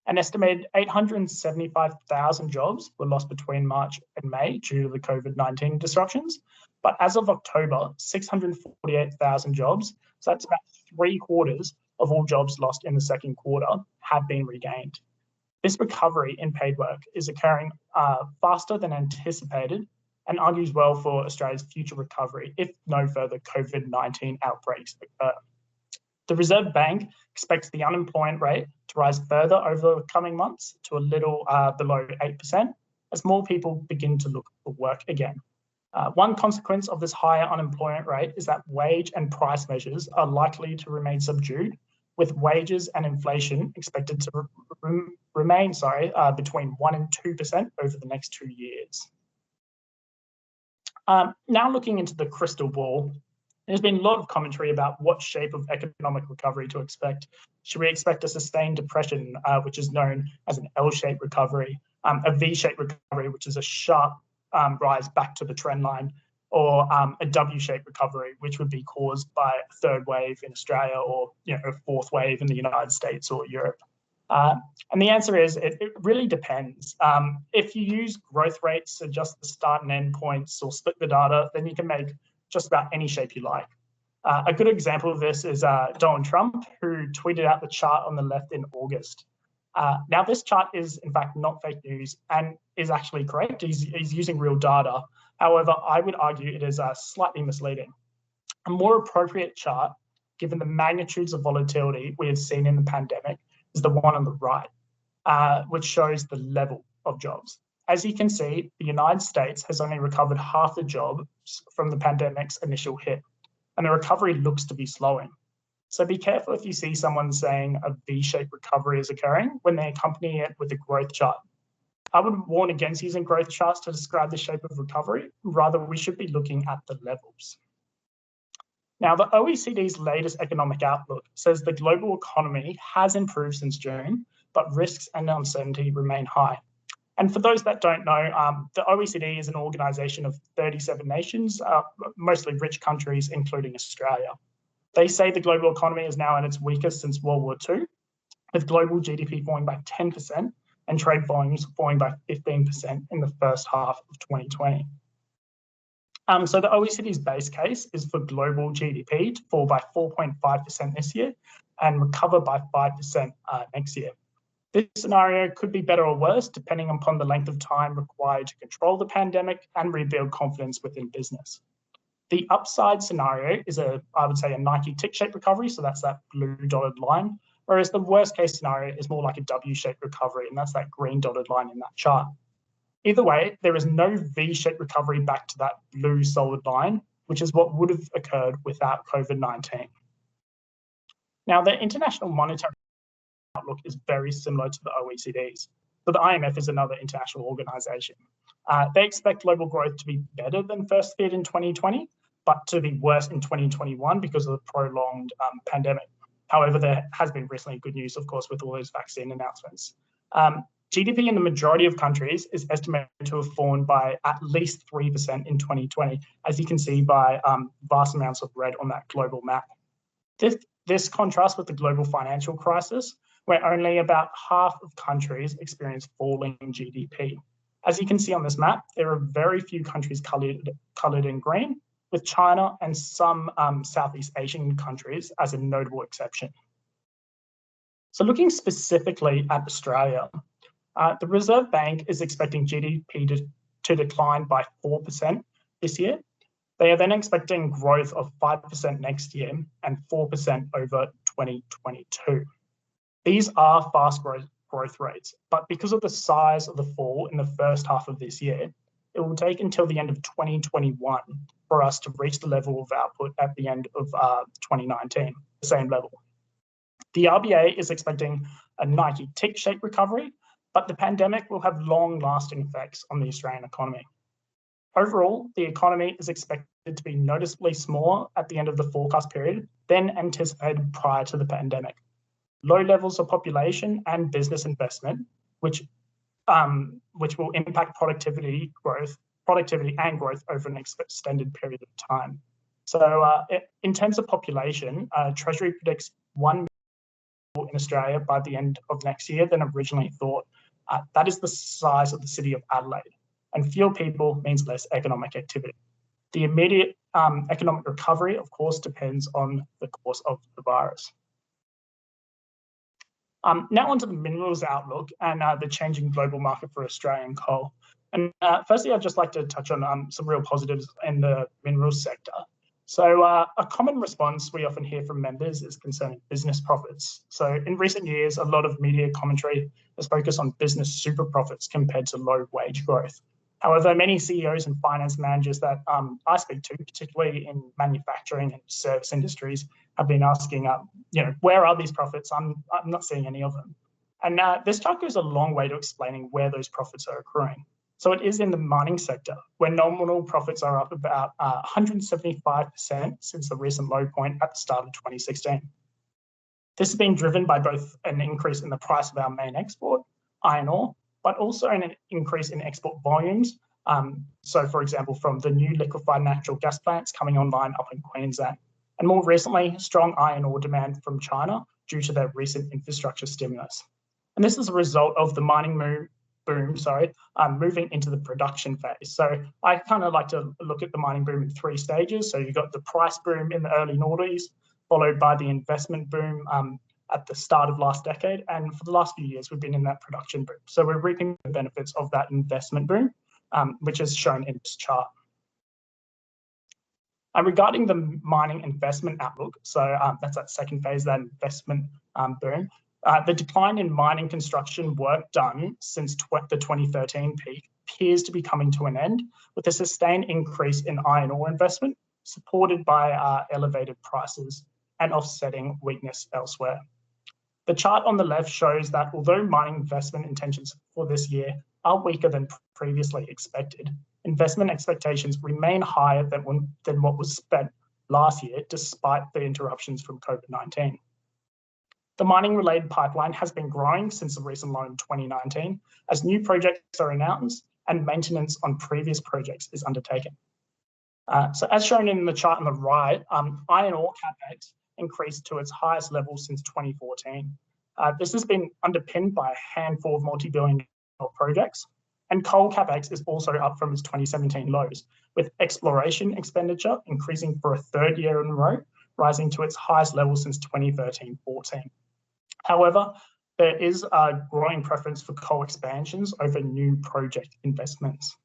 An estimated 875,000 jobs were lost between March and May due to the COVID-19 disruptions, but as of October, 648,000 jobs, so that's about 3/4 of all jobs lost in the second quarter, have been regained. This recovery in paid work is occurring faster than anticipated and argues well for Australia's future recovery if no further COVID-19 outbreaks occur. The Reserve Bank expects the unemployment rate to rise further over the coming months to a little below 8% as more people begin to look for work again. One consequence of this higher unemployment rate is that wage and price measures are likely to remain subdued, with wages and inflation expected to remain between 1% and 2% over the next 2 years. Now looking into the crystal ball, there's been a lot of commentary about what shape of economic recovery to expect. Should we expect a sustained depression, which is known as an L-shaped recovery, a V-shaped recovery, which is a sharp rise back to the trend line, or a W-shaped recovery, which would be caused by a third wave in Australia or a fourth wave in the United States or Europe? And the answer is it really depends. If you use growth rates to adjust the start and end points or split the data, then you can make just about any shape you like. A good example of this is Donald Trump, who tweeted out the chart on the left in August. Now, this chart is in fact not fake news and is actually correct. He's using real data. However, I would argue it is slightly misleading. A more appropriate chart, given the magnitudes of volatility we have seen in the pandemic, is the one on the right, which shows the level of jobs. As you can see, the United States has only recovered half the jobs from the pandemic's initial hit, and the recovery looks to be slowing. So be careful if you see someone saying a V-shaped recovery is occurring when they accompany it with a growth chart. I would warn against using growth charts to describe the shape of recovery. Rather, we should be looking at the levels. Now, the OECD's latest economic outlook says the global economy has improved since June, but risks and uncertainty remain high. And for those that don't know, the OECD is an organisation of 37 nations, mostly rich countries, including Australia. They say the global economy is now at its weakest since World War II, with global GDP falling by 10% and trade volumes falling by 15% in the first half of 2020. So the OECD's base case is for global GDP to fall by 4.5% this year and recover by 5% next year. This scenario could be better or worse, depending upon the length of time required to control the pandemic and rebuild confidence within business. The upside scenario is I would say a Nike tick-shaped recovery, so that's that blue dotted line, whereas the worst case scenario is more like a W-shaped recovery, and that's that green dotted line in that chart. Either way, there is no V-shaped recovery back to that blue solid line, which is what would have occurred without COVID-19. Now, the International Monetary Outlook is very similar to the OECD's, but the IMF is another international organisation. They expect global growth to be better than first feared in 2020, but to be worse in 2021 because of the prolonged pandemic. However, there has been recently good news, of course, with all those vaccine announcements. GDP in the majority of countries is estimated to have fallen by at least 3% in 2020, as you can see by vast amounts of red on that global map. This contrasts with the global financial crisis, where only about half of countries experience falling GDP. As you can see on this map, there are very few countries coloured in green, with China and some Southeast Asian countries as a notable exception. So looking specifically at Australia, the Reserve Bank is expecting GDP to decline by 4% this year. They are then expecting growth of 5% next year and 4% over 2022. These are fast growth rates, but because of the size of the fall in the first half of this year, it will take until the end of 2021 for us to reach the level of output at the end of 2019, the same level. The RBA is expecting a Nike tick-shaped recovery, but the pandemic will have long-lasting effects on the Australian economy. Overall, the economy is expected to be noticeably smaller at the end of the forecast period than anticipated prior to the pandemic. Low levels of population and business investment, which will impact productivity and growth over an extended period of time. So in terms of population, Treasury predicts 1 million people in Australia by the end of next year than originally thought. That is the size of the city of Adelaide, and fewer people means less economic activity. The immediate economic recovery, of course, depends on the course of the virus. Now onto the minerals outlook and the changing global market for Australian coal. And firstly, I'd just like to touch on some real positives in the minerals sector. So a common response we often hear from members is concerning business profits. So in recent years, a lot of media commentary has focused on business super profits compared to low wage growth. However, many CEOs and finance managers that I speak to, particularly in manufacturing and service industries, have been asking, where are these profits? I'm not seeing any of them. And this chart goes a long way to explaining where those profits are accruing. So it is in the mining sector, where nominal profits are up about 175% since the recent low point at the start of 2016. This has been driven by both an increase in the price of our main export, iron ore, but also an increase in export volumes. So, for example, from the new liquefied natural gas plants coming online up in Queensland. And more recently, strong iron ore demand from China due to their recent infrastructure stimulus. And this is a result of the mining boom, moving into the production phase. So I kind of like to look at the mining boom in 3 stages. So you've got the price boom in the early noughties, followed by the investment boom at the start of last decade. And for the last few years, we've been in that production boom. So we're reaping the benefits of that investment boom, which is shown in this chart. Regarding the mining investment outlook, so that's that second phase, that investment boom, the decline in mining construction work done since the 2013 peak appears to be coming to an end, with a sustained increase in iron ore investment, supported by elevated prices and offsetting weakness elsewhere. The chart on the left shows that although mining investment intentions for this year are weaker than previously expected, investment expectations remain higher than what was spent last year, despite the interruptions from COVID-19. The mining-related pipeline has been growing since the recent low in 2019, as new projects are announced and maintenance on previous projects is undertaken. So as shown in the chart on the right, iron ore capex increased to its highest level since 2014. This has been underpinned by a handful of multi-billion-dollar projects, and coal capex is also up from its 2017 lows, with exploration expenditure increasing for a 3rd year in a row, rising to its highest level since 2013-14. However, there is a growing preference for coal expansions over new project investments.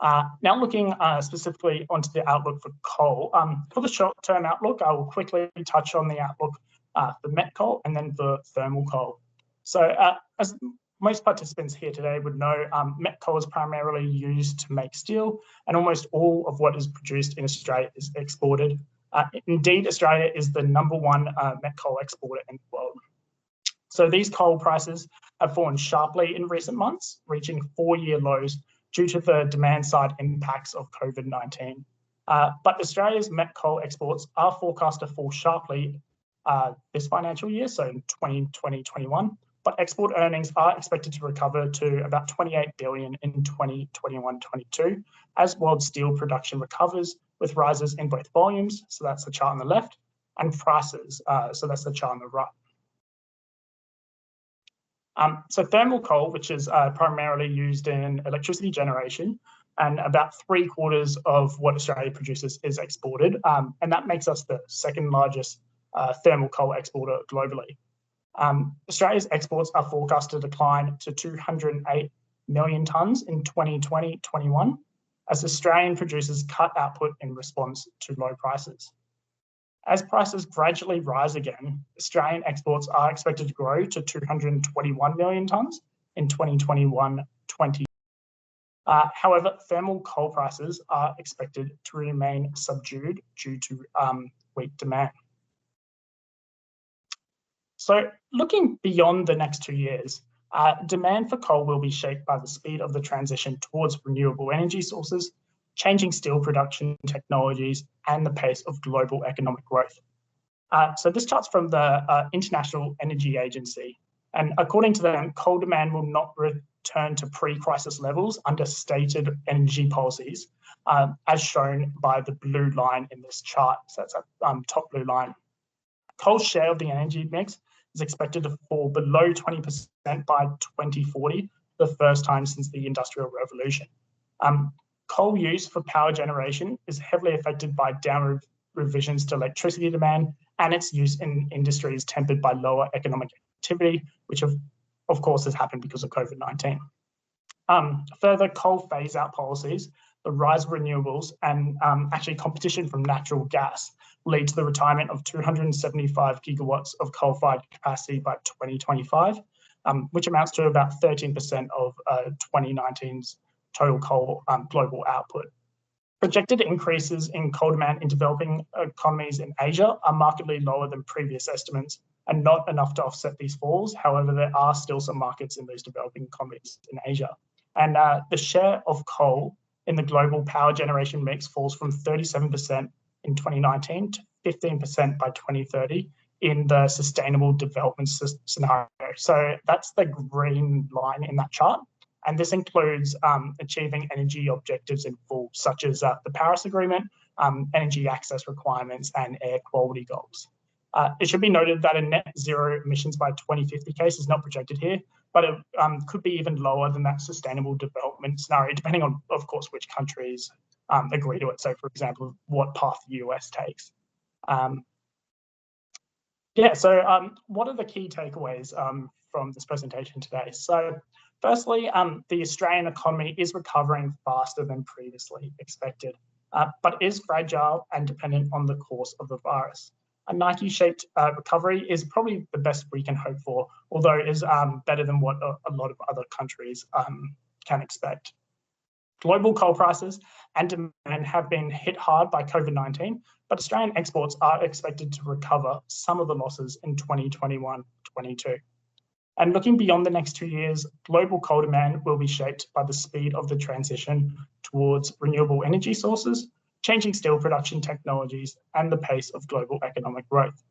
Now looking specifically onto the outlook for coal. For the short-term outlook, I will quickly touch on the outlook for met coal and then for thermal coal. So as most participants here today would know, met coal is primarily used to make steel, and almost all of what is produced in Australia is exported. Indeed, Australia is the #1 met coal exporter in the world. So these coal prices have fallen sharply in recent months, reaching 4-year lows due to the demand side impacts of COVID-19. But Australia's met coal exports are forecast to fall sharply this financial year, so in 2020-21, but export earnings are expected to recover to about 28 billion in 2021-22 as world steel production recovers, with rises in both volumes, so that's the chart on the left, and prices, so that's the chart on the right. So thermal coal, which is primarily used in electricity generation, and about 3/4 of what Australia produces is exported, and that makes us the 2nd largest thermal coal exporter globally. Australia's exports are forecast to decline to 208 million tonnes in 2020-21, as Australian producers cut output in response to low prices. As prices gradually rise again, Australian exports are expected to grow to 221 million tonnes in 2021-20. However, thermal coal prices are expected to remain subdued due to weak demand. So looking beyond the next 2 years, demand for coal will be shaped by the speed of the transition towards renewable energy sources, changing steel production technologies, and the pace of global economic growth. So this chart's from the International Energy Agency, and according to them, coal demand will not return to pre-crisis levels under stated energy policies, as shown by the blue line in this chart. So that's that top blue line. Coal's share of the energy mix is expected to fall below 20% by 2040, the first time since the Industrial Revolution. Coal use for power generation is heavily affected by downward revisions to electricity demand, and its use in industry is tempered by lower economic activity, which of course has happened because of COVID-19. Further, coal phase-out policies, the rise of renewables, and actually competition from natural gas lead to the retirement of 275 gigawatts of coal-fired capacity by 2025, which amounts to about 13% of 2019's total coal global output. Projected increases in coal demand in developing economies in Asia are markedly lower than previous estimates and not enough to offset these falls. However, there are still some markets in those developing economies in Asia. And the share of coal in the global power generation mix falls from 37% in 2019 to 15% by 2030 in the sustainable development scenario. So that's the green line in that chart. And this includes achieving energy objectives in full, such as the Paris Agreement, energy access requirements, and air quality goals. It should be noted that a net zero emissions by 2050 case is not projected here, but it could be even lower than that sustainable development scenario, depending on, of course, which countries agree to it. So, for example, what path the US takes. What are the key takeaways from this presentation today? So, firstly, the Australian economy is recovering faster than previously expected, but is fragile and dependent on the course of the virus. A Nike-shaped recovery is probably the best we can hope for, although it is better than what a lot of other countries can expect. Global coal prices and demand have been hit hard by COVID-19, but Australian exports are expected to recover some of the losses in 2021-22. And looking beyond the next 2 years, global coal demand will be shaped by the speed of the transition towards renewable energy sources, changing steel production technologies, and the pace of global economic growth.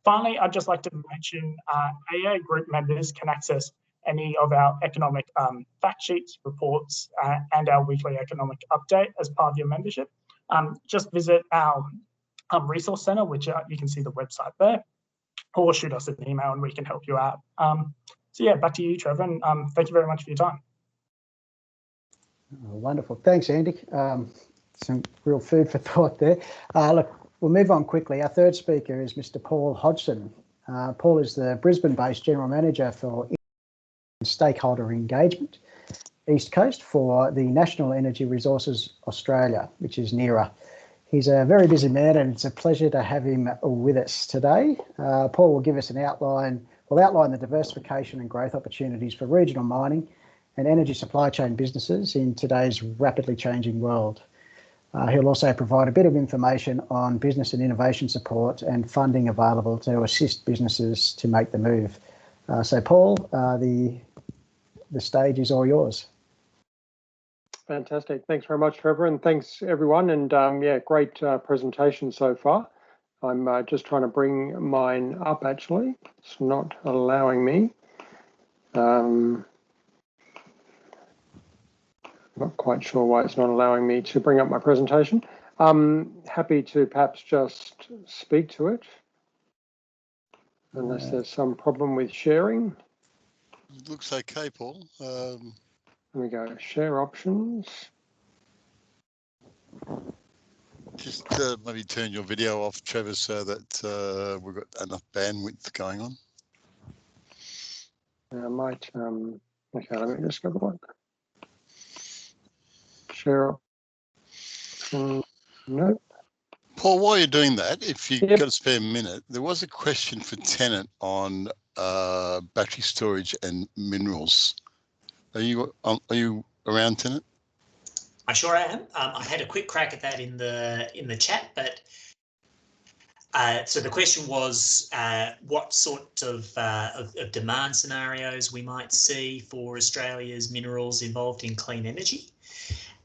Finally, I'd just like to mention AA group members can access any of our economic fact sheets, reports, and our weekly economic update as part of your membership. Just visit our resource centre, which you can see the website there, or shoot us an email and we can help you out. So yeah, back to you, Trevor, and thank you very much for your time. Oh, wonderful. Thanks, Andy. Some real food for thought there. Look, we'll move on quickly. Our third speaker is Mr. Paul Hodgson. Paul is the Brisbane-based General Manager for Stakeholder Engagement East Coast for the National Energy Resources Australia, which is NERA. He's a very busy man and it's a pleasure to have him with us today. Paul will give us an outline, will outline the diversification and growth opportunities for regional mining and energy supply chain businesses in today's rapidly changing world. He'll also provide a bit of information on business and innovation support and funding available to assist businesses to make the move. So Paul, the stage is all yours. Fantastic. Thanks very much, Trevor, and thanks everyone. And yeah, great presentation so far. I'm just trying to bring mine up, actually. It's not allowing me. Not quite sure why it's not allowing me to bring up my presentation. Happy to perhaps just speak to it, unless there's some problem with sharing. It looks okay, Paul. There we go, share options. Just maybe turn your video off, Trevor, so that we've got enough bandwidth going on. I might, okay, let me just go look. share. No. Paul, while you're doing that, if you've Yep. got a spare minute, there was a question for Tennant on battery storage and minerals. Are you around, Tennant? I sure am. I had a quick crack at that in the chat, but so the question was what sort of demand scenarios we might see for Australia's minerals involved in clean energy,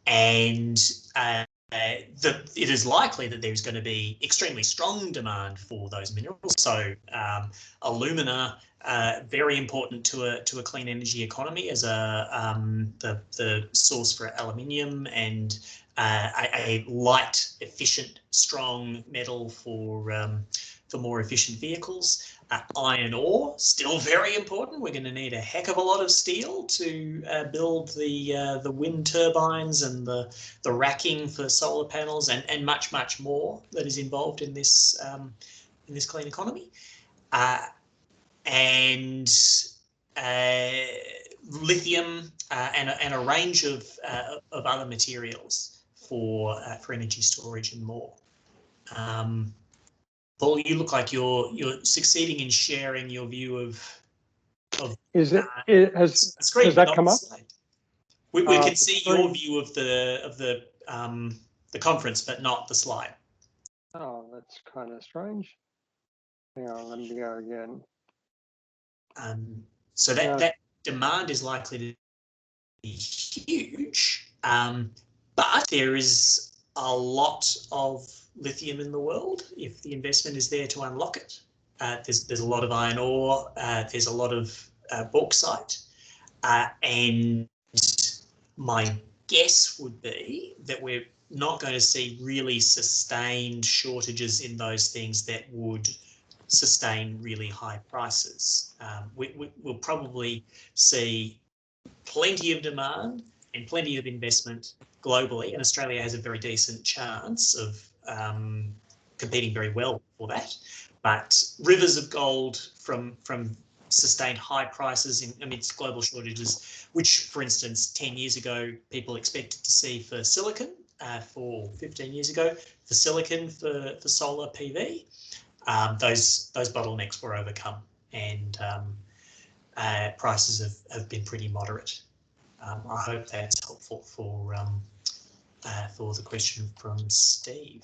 and it is likely that there's going to be extremely strong demand for those minerals. So alumina, very important to a clean energy economy as the source for aluminium, and a light, efficient, strong metal for more efficient vehicles. Iron ore, still very important. We're going to need a heck of a lot of steel to build the wind turbines and the racking for solar panels, and much, much more that is involved in this clean economy. And lithium and a range of other materials for energy storage and more. Paul, you look like you're succeeding in sharing your view of. Has screen, that come up? We can see your view of the conference, but not the slide. Oh, that's kind of strange. Hang on, let me go again. So that demand is likely to be huge, but there is a lot of lithium in the world if the investment is there to unlock it. There's a lot of iron ore, there's a lot of bauxite, and my guess would be that we're not going to see really sustained shortages in those things that would sustain really high prices. We'll probably see plenty of demand and plenty of investment globally, and Australia has a very decent chance of competing very well for that. But rivers of gold from sustained high prices amidst global shortages, which, for instance, 10 years ago, people expected to see for silicon, for 15 years ago, for silicon for solar PV, those bottlenecks were overcome, and prices have been pretty moderate. I hope that's helpful for the question from Steve.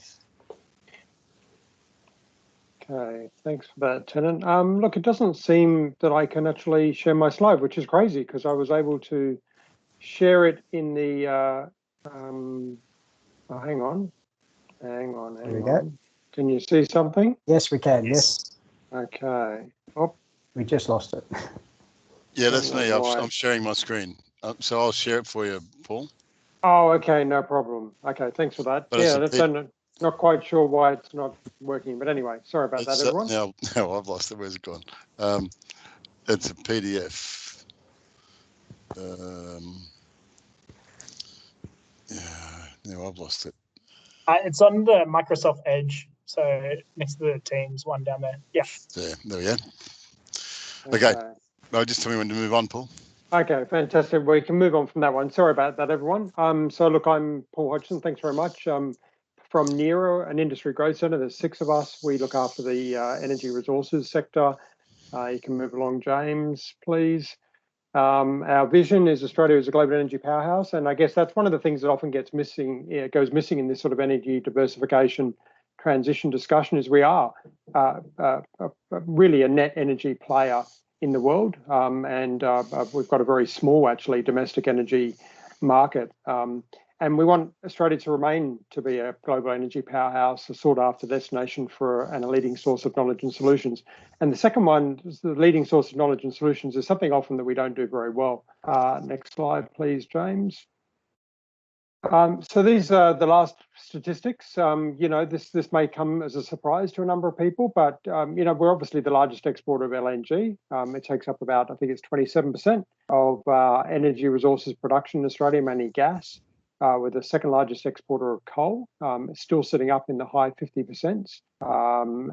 Okay, thanks for that, Tennant. Look, it doesn't seem that I can actually share my slide, which is crazy because I was able to share it in the. Oh, hang on. There we go. Can you see something? Yes, we can. Yes. Okay. Oh, we just lost it. Yeah, that's me. I'm sharing my screen, so I'll share it for you, Paul. Oh, okay, no problem. Okay, thanks for that. But yeah, not quite sure why it's not working, but anyway, sorry about that, everyone. Now I've lost it. Where's it gone? It's a PDF. Yeah, now I've lost it. It's on the Microsoft Edge, so next to the Teams one down there. Yeah. There we go. Okay. No, just tell me when to move on, Paul. Okay, fantastic. We can move on from that one. Sorry about that, everyone. So look, I'm Paul Hodgson. Thanks very much. From NERA, an industry growth centre. There's 6 of us. We look after the energy resources sector. You can move along, James, please. Our vision is Australia as a global energy powerhouse, and I guess that's one of the things that often gets missing, goes missing in this sort of energy diversification transition discussion. Is we are really a net energy player in the world, and we've got a very small, actually, domestic energy market. And we want Australia to remain to be a global energy powerhouse, a sought-after destination and a leading source of knowledge and solutions. And the second one, the leading source of knowledge and solutions, is something often that we don't do very well. Next slide, please, James. So these are the last statistics. This may come as a surprise to a number of people, but we're obviously the largest exporter of LNG. It takes up about, I think it's 27% of energy resources production in Australia, mainly gas. We're the second largest exporter of coal. It's still sitting up in the high 50%.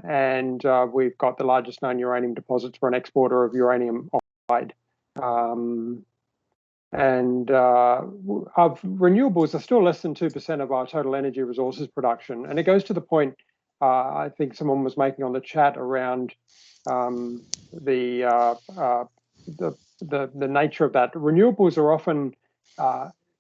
And we've got the largest known uranium deposits for an exporter of uranium oxide. And of renewables are still less than 2% of our total energy resources production. And it goes to the point I think someone was making on the chat around the nature of that. Renewables are often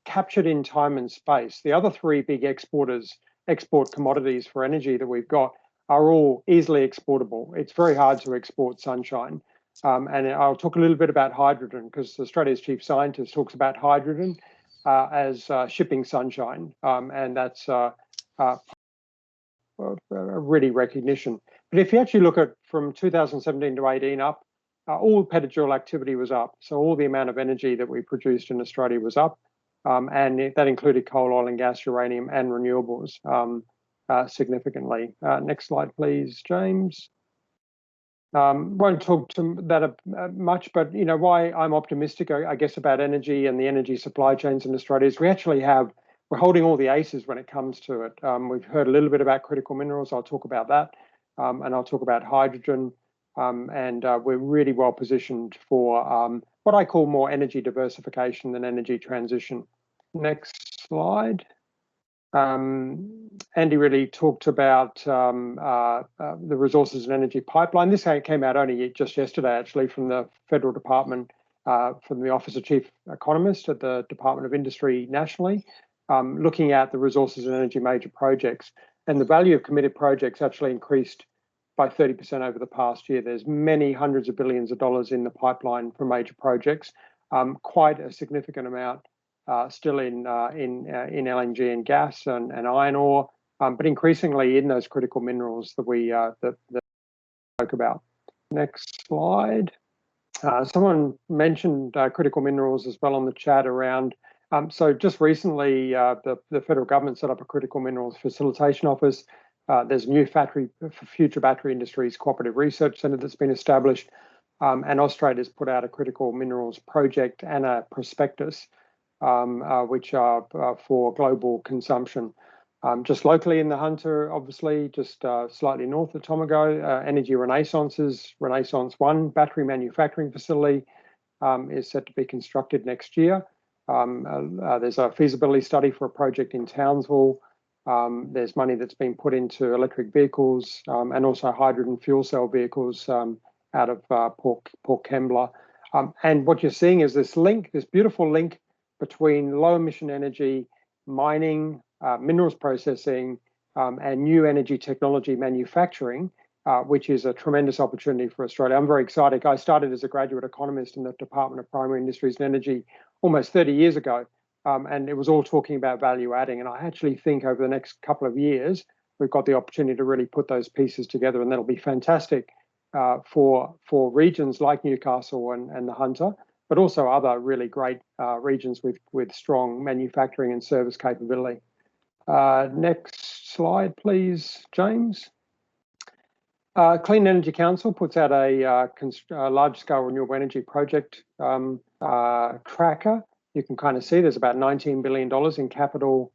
captured in time and space. The other three big export commodities for energy that we've got are all easily exportable. It's very hard to export sunshine. And I'll talk a little bit about hydrogen, because Australia's chief scientist talks about hydrogen as shipping sunshine, and that's really recognition. But if you actually look at from 2017 to 18 up, all petajoule activity was up. So all the amount of energy that we produced in Australia was up, and that included coal, oil and gas, uranium, and renewables significantly. Next slide, please, James. Won't talk to that much, but you know why I'm optimistic, I guess, about energy and the energy supply chains in Australia is we're holding all the aces when it comes to it. We've heard a little bit about critical minerals. I'll talk about that, and I'll talk about hydrogen, and we're really well positioned for what I call more energy diversification than energy transition. Next slide. Andy really talked about the resources and energy pipeline. This came out only just yesterday, actually, from the federal department, from the Office of Chief Economist at the Department of Industry nationally, looking at the resources and energy major projects. And the value of committed projects actually increased by 30% over the past year. There's many hundreds of billions of dollars in the pipeline for major projects, quite a significant amount still in LNG and gas and iron ore, but increasingly in those critical minerals that we spoke about. Next slide. Someone mentioned critical minerals as well on the chat around. So just recently, the federal government set up a critical minerals facilitation office. There's a new future battery industries cooperative research centre that's been established, and Australia's put out a critical minerals project and a prospectus, which are for global consumption. Just locally in the Hunter, obviously, just slightly north of Tomago, Energy Renaissance's Renaissance 1 battery manufacturing facility is set to be constructed next year. There's a feasibility study for a project in Townsville. There's money that's been put into electric vehicles and also hydrogen fuel cell vehicles out of Port Kembla. And what you're seeing is this beautiful link between low emission energy, mining, minerals processing, and new energy technology manufacturing, which is a tremendous opportunity for Australia. I'm very excited. I started as a graduate economist in the Department of Primary Industries and Energy almost 30 years ago, and it was all talking about value adding. And I actually think over the next couple of years, we've got the opportunity to really put those pieces together, and that'll be fantastic for regions like Newcastle and the Hunter, but also other really great regions with strong manufacturing and service capability. Next slide, please, James. Clean Energy Council puts out a large-scale renewable energy project tracker. You can kind of see there's about $19 billion in capital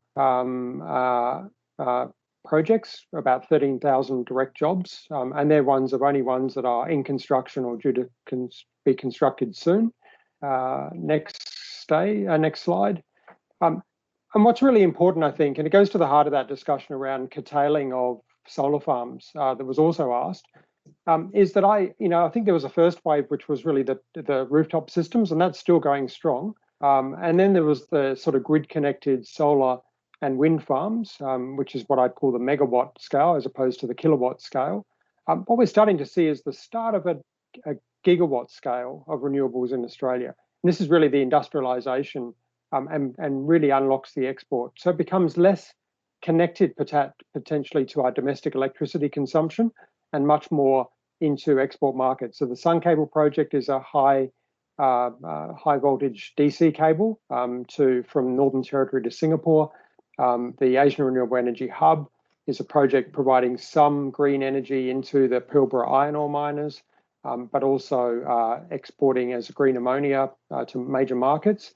projects, about 13,000 direct jobs, and they're only ones that are in construction or due to be constructed soon. Next slide. And what's really important, I think, and it goes to the heart of that discussion around curtailing of solar farms that was also asked, is that I think there was a first wave, which was really the rooftop systems, and that's still going strong. And then there was the sort of grid-connected solar and wind farms, which is what I'd call the megawatt scale as opposed to the kilowatt scale. What we're starting to see is the start of a gigawatt scale of renewables in Australia. And this is really the industrialisation and really unlocks the export. So it becomes less connected potentially to our domestic electricity consumption and much more into export markets. So the Sun Cable project is a high voltage DC cable from Northern Territory to Singapore. The Asian Renewable Energy Hub is a project providing some green energy into the Pilbara iron ore miners, but also exporting as green ammonia to major markets.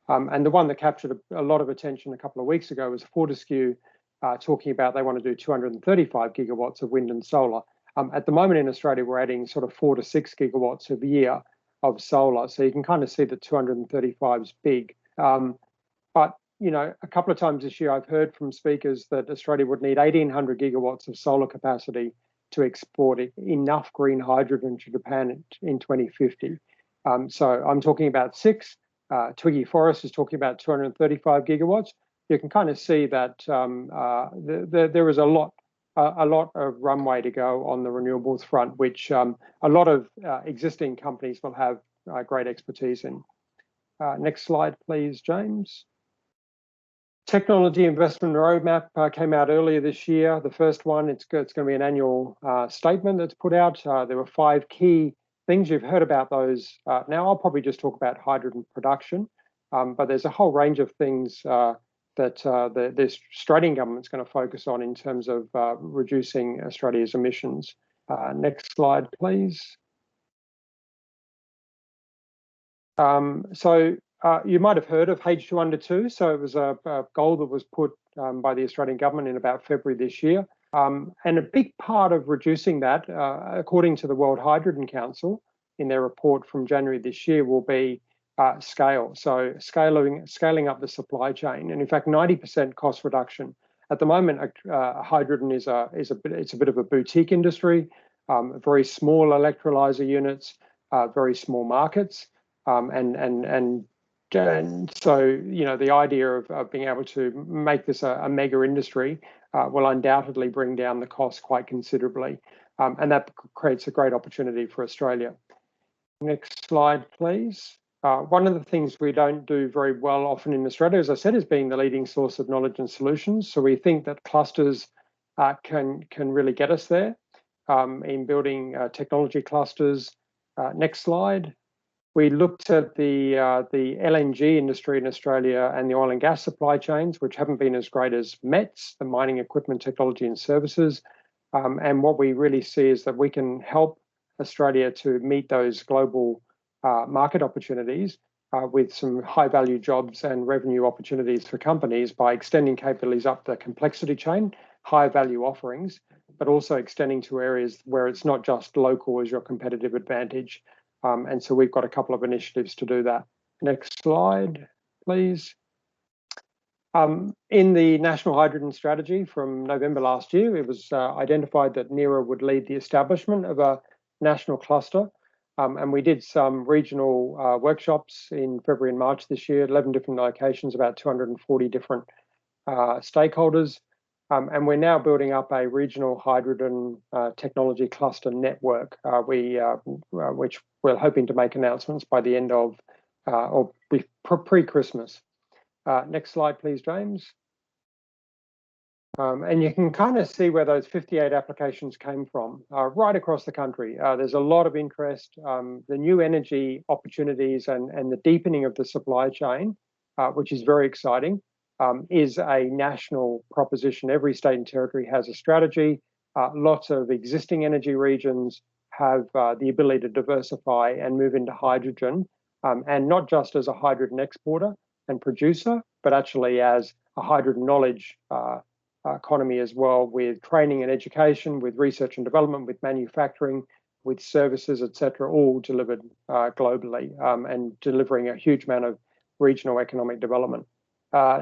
And the one that captured a lot of attention a couple of weeks ago was Fortescue talking about they want to do 235 gigawatts of wind and solar. At the moment in Australia, we're adding sort of 4 to 6 gigawatts a year of solar. So you can kind of see that 235 is big. But, you know, a couple of times this year, I've heard from speakers that Australia would need 1,800 gigawatts of solar capacity to export enough green hydrogen to Japan in 2050. So I'm talking about 6. Twiggy Forrest is talking about 235 gigawatts. You can kind of see that there is a lot of runway to go on the renewables front, which a lot of existing companies will have great expertise in. Next slide, please, James. Technology Investment Roadmap came out earlier this year. The first one, it's going to be an annual statement that's put out. There were 5 key things. You've heard about those. Now I'll probably just talk about hydrogen production, but there's a whole range of things that the Australian government's going to focus on in terms of reducing Australia's emissions. Next slide, please. You might have heard of H2 under 2. So it was a goal that was put by the Australian government in about February this year. And a big part of reducing that, according to the World Hydrogen Council, in their report from January this year, will be scale. So scaling up the supply chain, and in fact, 90% cost reduction. At the moment, hydrogen is a bit of a boutique industry, very small electrolyzer units, very small markets, and so, you know, the idea of being able to make this a mega industry will undoubtedly bring down the cost quite considerably. And that creates a great opportunity for Australia. Next slide, please. One of the things we don't do very well often in Australia, as I said, is being the leading source of knowledge and solutions. So we think that clusters can really get us there in building technology clusters. Next slide. We looked at the LNG industry in Australia and the oil and gas supply chains, which haven't been as great as METS, the mining equipment, technology and services. And what we really see is that we can help Australia to meet those global market opportunities with some high value jobs and revenue opportunities for companies by extending capabilities up the complexity chain, high value offerings, but also extending to areas where it's not just local as your competitive advantage. And so we've got a couple of initiatives to do that. Next slide, please. In the National Hydrogen Strategy from November last year, it was identified that NERA would lead the establishment of a national cluster. And we did some regional workshops in February and March this year, 11 different locations, about 240 different stakeholders. And we're now building up a regional hydrogen technology cluster network, which we're hoping to make announcements by the end of or pre-Christmas. Next slide, please, James. And you can kind of see where those 58 applications came from, right across the country. There's a lot of interest. The new energy opportunities and the deepening of the supply chain, which is very exciting, is a national proposition. Every state and territory has a strategy. Lots of existing energy regions have the ability to diversify and move into hydrogen, and not just as a hydrogen exporter and producer, but actually as a hydrogen knowledge economy as well, with training and education, with research and development, with manufacturing, with services, etc., all delivered globally, and delivering a huge amount of regional economic development.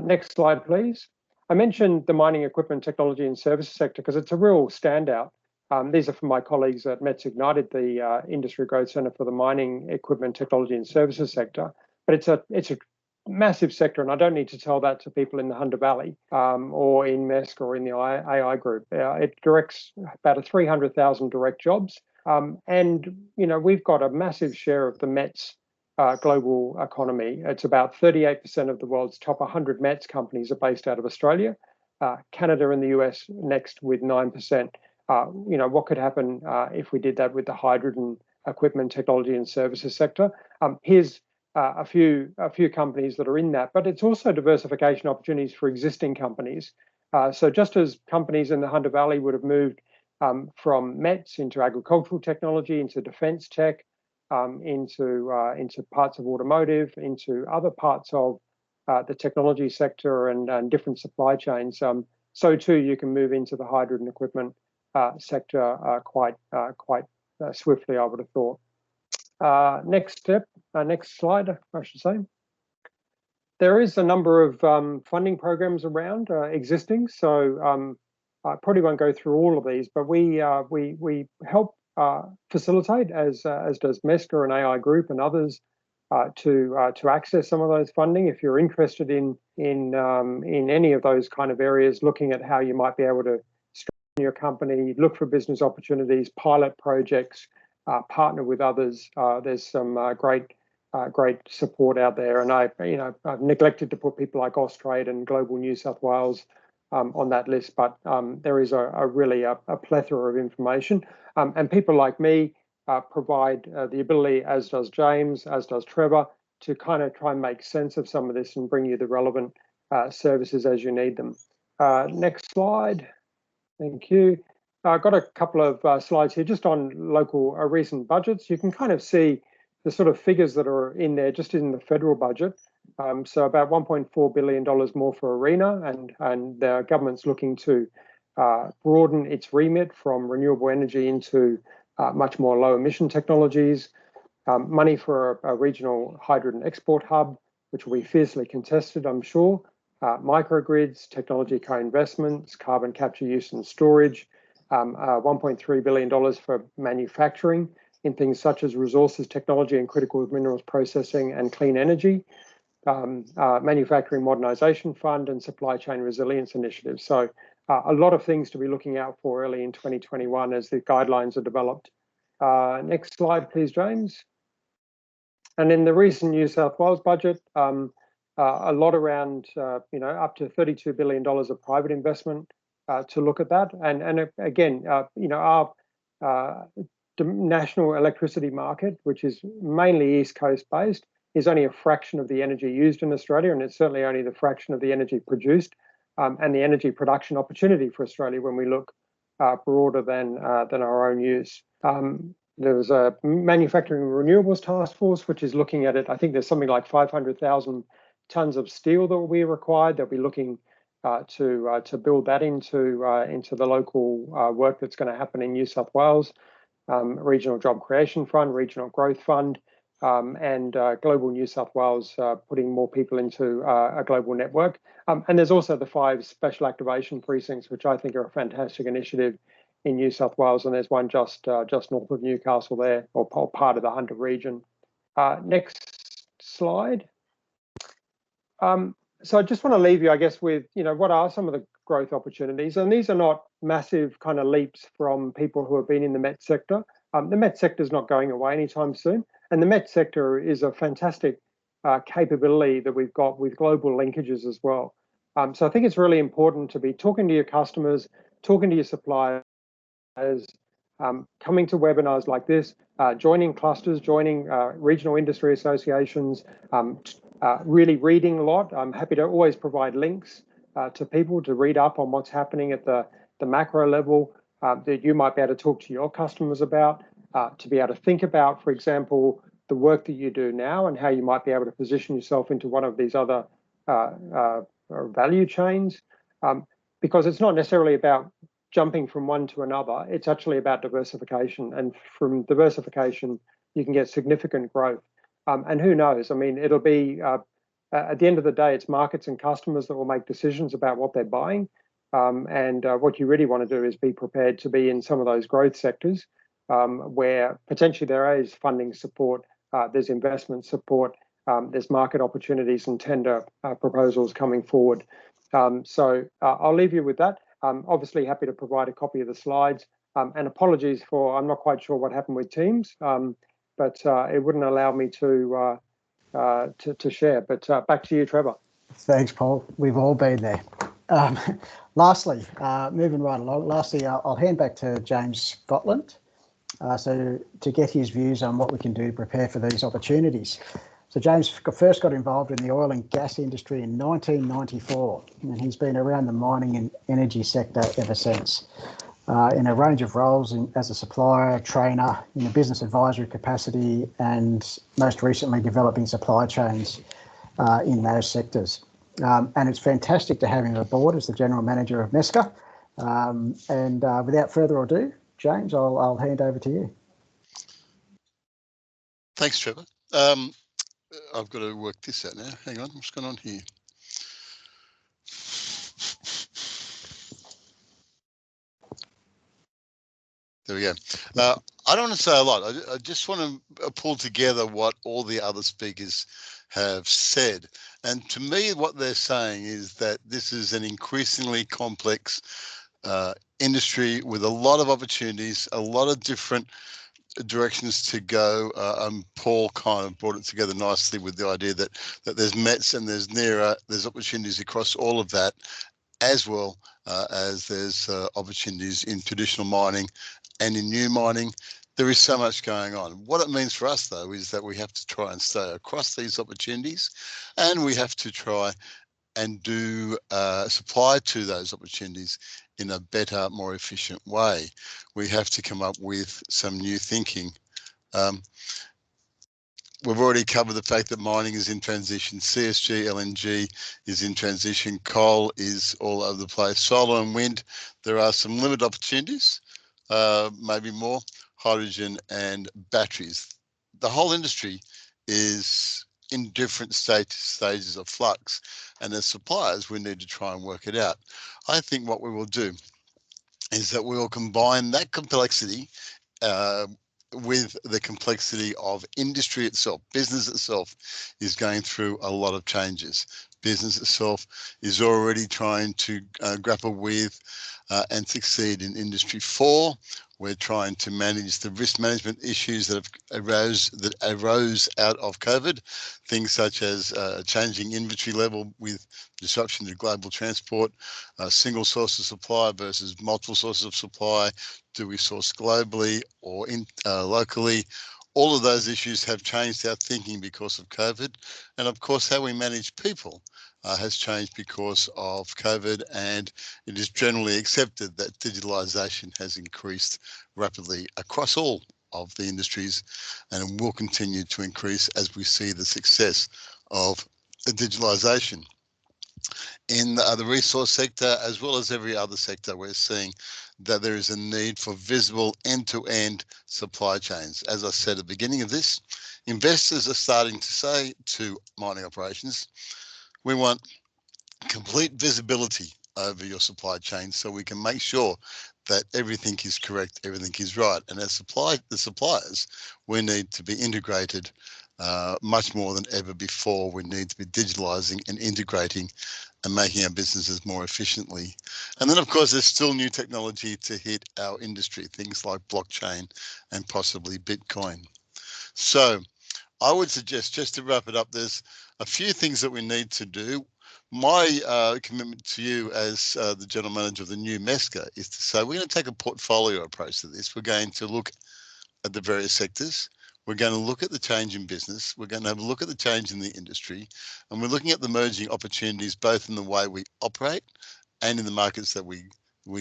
Next slide, please. I mentioned the mining equipment, technology and services sector because it's a real standout. These are from my colleagues at METS Ignited, the Industry Growth Centre for the Mining Equipment, Technology and Services sector. But it's a massive sector, and I don't need to tell that to people in the Hunter Valley or in MESC or in the AI group. It directs about 300,000 direct jobs. And, you know, we've got a massive share of the METS global economy. It's about 38% of the world's top 100 METS companies are based out of Australia. Canada and the US next with 9%. You know, what could happen if we did that with the hydrogen equipment, technology and services sector? Here's a few companies that are in that, but it's also diversification opportunities for existing companies. So just as companies in the Hunter Valley would have moved from METS into agricultural technology, into defence tech, into parts of automotive, into other parts of the technology sector and different supply chains, so too you can move into the hydrogen equipment sector quite swiftly, I would have thought. Next slide, I should say. There is a number of funding programs around existing, so I probably won't go through all of these, but we help facilitate, as does MESCA and AI Group and others, to access some of those funding. If you're interested in any of those kind of areas, looking at how you might be able to strengthen your company, look for business opportunities, pilot projects, partner with others. There's some great support out there, and I've neglected to put people like Austrade and Global New South Wales on that list, but there is really a plethora of information, and people like me provide the ability, as does James, as does Trevor, to kind of try and make sense of some of this and bring you the relevant services as you need them. Next slide. Thank you. I've got a couple of slides here just on local recent budgets. You can kind of see the sort of figures that are in there just in the federal budget. So about $1.4 billion more for ARENA, and the government's looking to broaden its remit from renewable energy into much more low emission technologies. Money for a regional hydrogen export hub, which will be fiercely contested, I'm sure. Microgrids, technology co-investments, carbon capture use and storage, $1.3 billion for manufacturing in things such as resources, technology and critical minerals processing and clean energy, manufacturing modernization fund and supply chain resilience initiatives. So a lot of things to be looking out for early in 2021 as the guidelines are developed. Next slide, please, James. And in the recent New South Wales budget, a lot around, up to $32 billion of private investment to look at that. And again, our national electricity market, which is mainly East Coast based, is only a fraction of the energy used in Australia, and it's certainly only the fraction of the energy produced and the energy production opportunity for Australia when we look broader than our own use. There was a manufacturing renewables task force, which is looking at it. I think there's something like 500,000 tonnes of steel that will be required. They'll be looking to build that into the local work that's going to happen in New South Wales. Regional Job Creation Fund, Regional Growth Fund, and Global New South Wales putting more people into a global network. And there's also the 5 special activation precincts, which I think are a fantastic initiative in New South Wales, and there's one just north of Newcastle there, or part of the Hunter region. Next slide. So I just want to leave you, I guess, with what are some of the growth opportunities, and these are not massive kind of leaps from people who have been in the MET sector. The MET sector is not going away anytime soon, and the MET sector is a fantastic capability that we've got with global linkages as well. So I think it's really important to be talking to your customers, talking to your suppliers, coming to webinars like this, joining clusters, joining regional industry associations, really reading a lot. I'm happy to always provide links to people to read up on what's happening at the macro level that you might be able to talk to your customers about, to be able to think about, for example, the work that you do now and how you might be able to position yourself into one of these other value chains, because it's not necessarily about jumping from one to another. It's actually about diversification, and from diversification you can get significant growth. And who knows, I mean, it'll be at the end of the day, it's markets and customers that will make decisions about what they're buying, and what you really want to do is be prepared to be in some of those growth sectors where potentially there is funding support, there's investment support, there's market opportunities and tender proposals coming forward. So I'll leave you with that. Obviously happy to provide a copy of the slides, and apologies for, I'm not quite sure what happened with Teams, but it wouldn't allow me to share. But back to you, Trevor. Thanks, Paul. We've all been there. Lastly, moving right along, I'll hand back to James Scotland so to get his views on what we can do to prepare for these opportunities. So James first got involved in the oil and gas industry in 1994, and he's been around the mining and energy sector ever since, in a range of roles as a supplier, trainer, in a business advisory capacity, and most recently developing supply chains in those sectors. And it's fantastic to have him aboard as the General Manager of MESCA. And without further ado, James, I'll hand over to you. Thanks, Trevor. I've got to work this out now. Hang on, what's going on here? There we go. I don't want to say a lot. I just want to pull together what all the other speakers have said. And to me, what they're saying is that this is an increasingly complex industry with a lot of opportunities, a lot of different directions to go. Paul kind of brought it together nicely with the idea that there's METs and there's NERA, there's opportunities across all of that, as well as there's opportunities in traditional mining and in new mining. There is so much going on. What it means for us, though, is that we have to try and stay across these opportunities, and we have to try and do supply to those opportunities in a better, more efficient way. We have to come up with some new thinking. We've already covered the fact that mining is in transition. CSG, LNG is in transition. Coal is all over the place. Solar and wind, there are some limited opportunities, maybe more. Hydrogen and batteries. The whole industry is in different stages of flux. And as suppliers, we need to try and work it out. I think what we will do is that we will combine that complexity with the complexity of industry itself. Business itself is going through a lot of changes. Business itself is already trying to grapple with and succeed in Industry 4. We're trying to manage the risk management issues that arose out of COVID, things such as changing inventory level with disruption to global transport, single source of supply versus multiple sources of supply. Do we source globally or locally? All of those issues have changed our thinking because of COVID. And of course, how we manage people has changed because of COVID, and it is generally accepted that digitalisation has increased rapidly across all of the industries and will continue to increase as we see the success of digitalisation. In the resource sector, as well as every other sector, we're seeing that there is a need for visible end-to-end supply chains. As I said at the beginning of this, investors are starting to say to mining operations, we want complete visibility over your supply chain so we can make sure that everything is correct, everything is right. And as the suppliers, we need to be integrated much more than ever before. We need to be digitalizing and integrating and making our businesses more efficiently. And then, of course, there's still new technology to hit our industry, things like blockchain and possibly Bitcoin. So I would suggest, just to wrap it up, there's a few things that we need to do. My commitment to you as the General Manager of the new MESCA is to say we're going to take a portfolio approach to this. We're going to look at the various sectors. We're going to look at the change in business. We're going to have a look at the change in the industry. And we're looking at the emerging opportunities, both in the way we operate and in the markets that we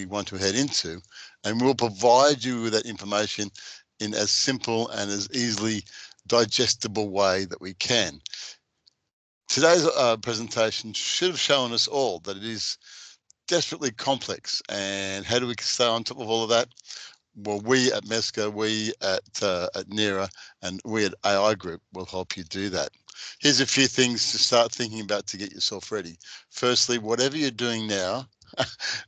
want to head into. And we'll provide you with that information in as simple and as easily digestible way that we can. Today's presentation should have shown us all that it is desperately complex. And how do we stay on top of all of that? Well, we at MESCA, we at NERA, and we at AI Group will help you do that. Here's a few things to start thinking about to get yourself ready. Firstly, whatever you're doing now,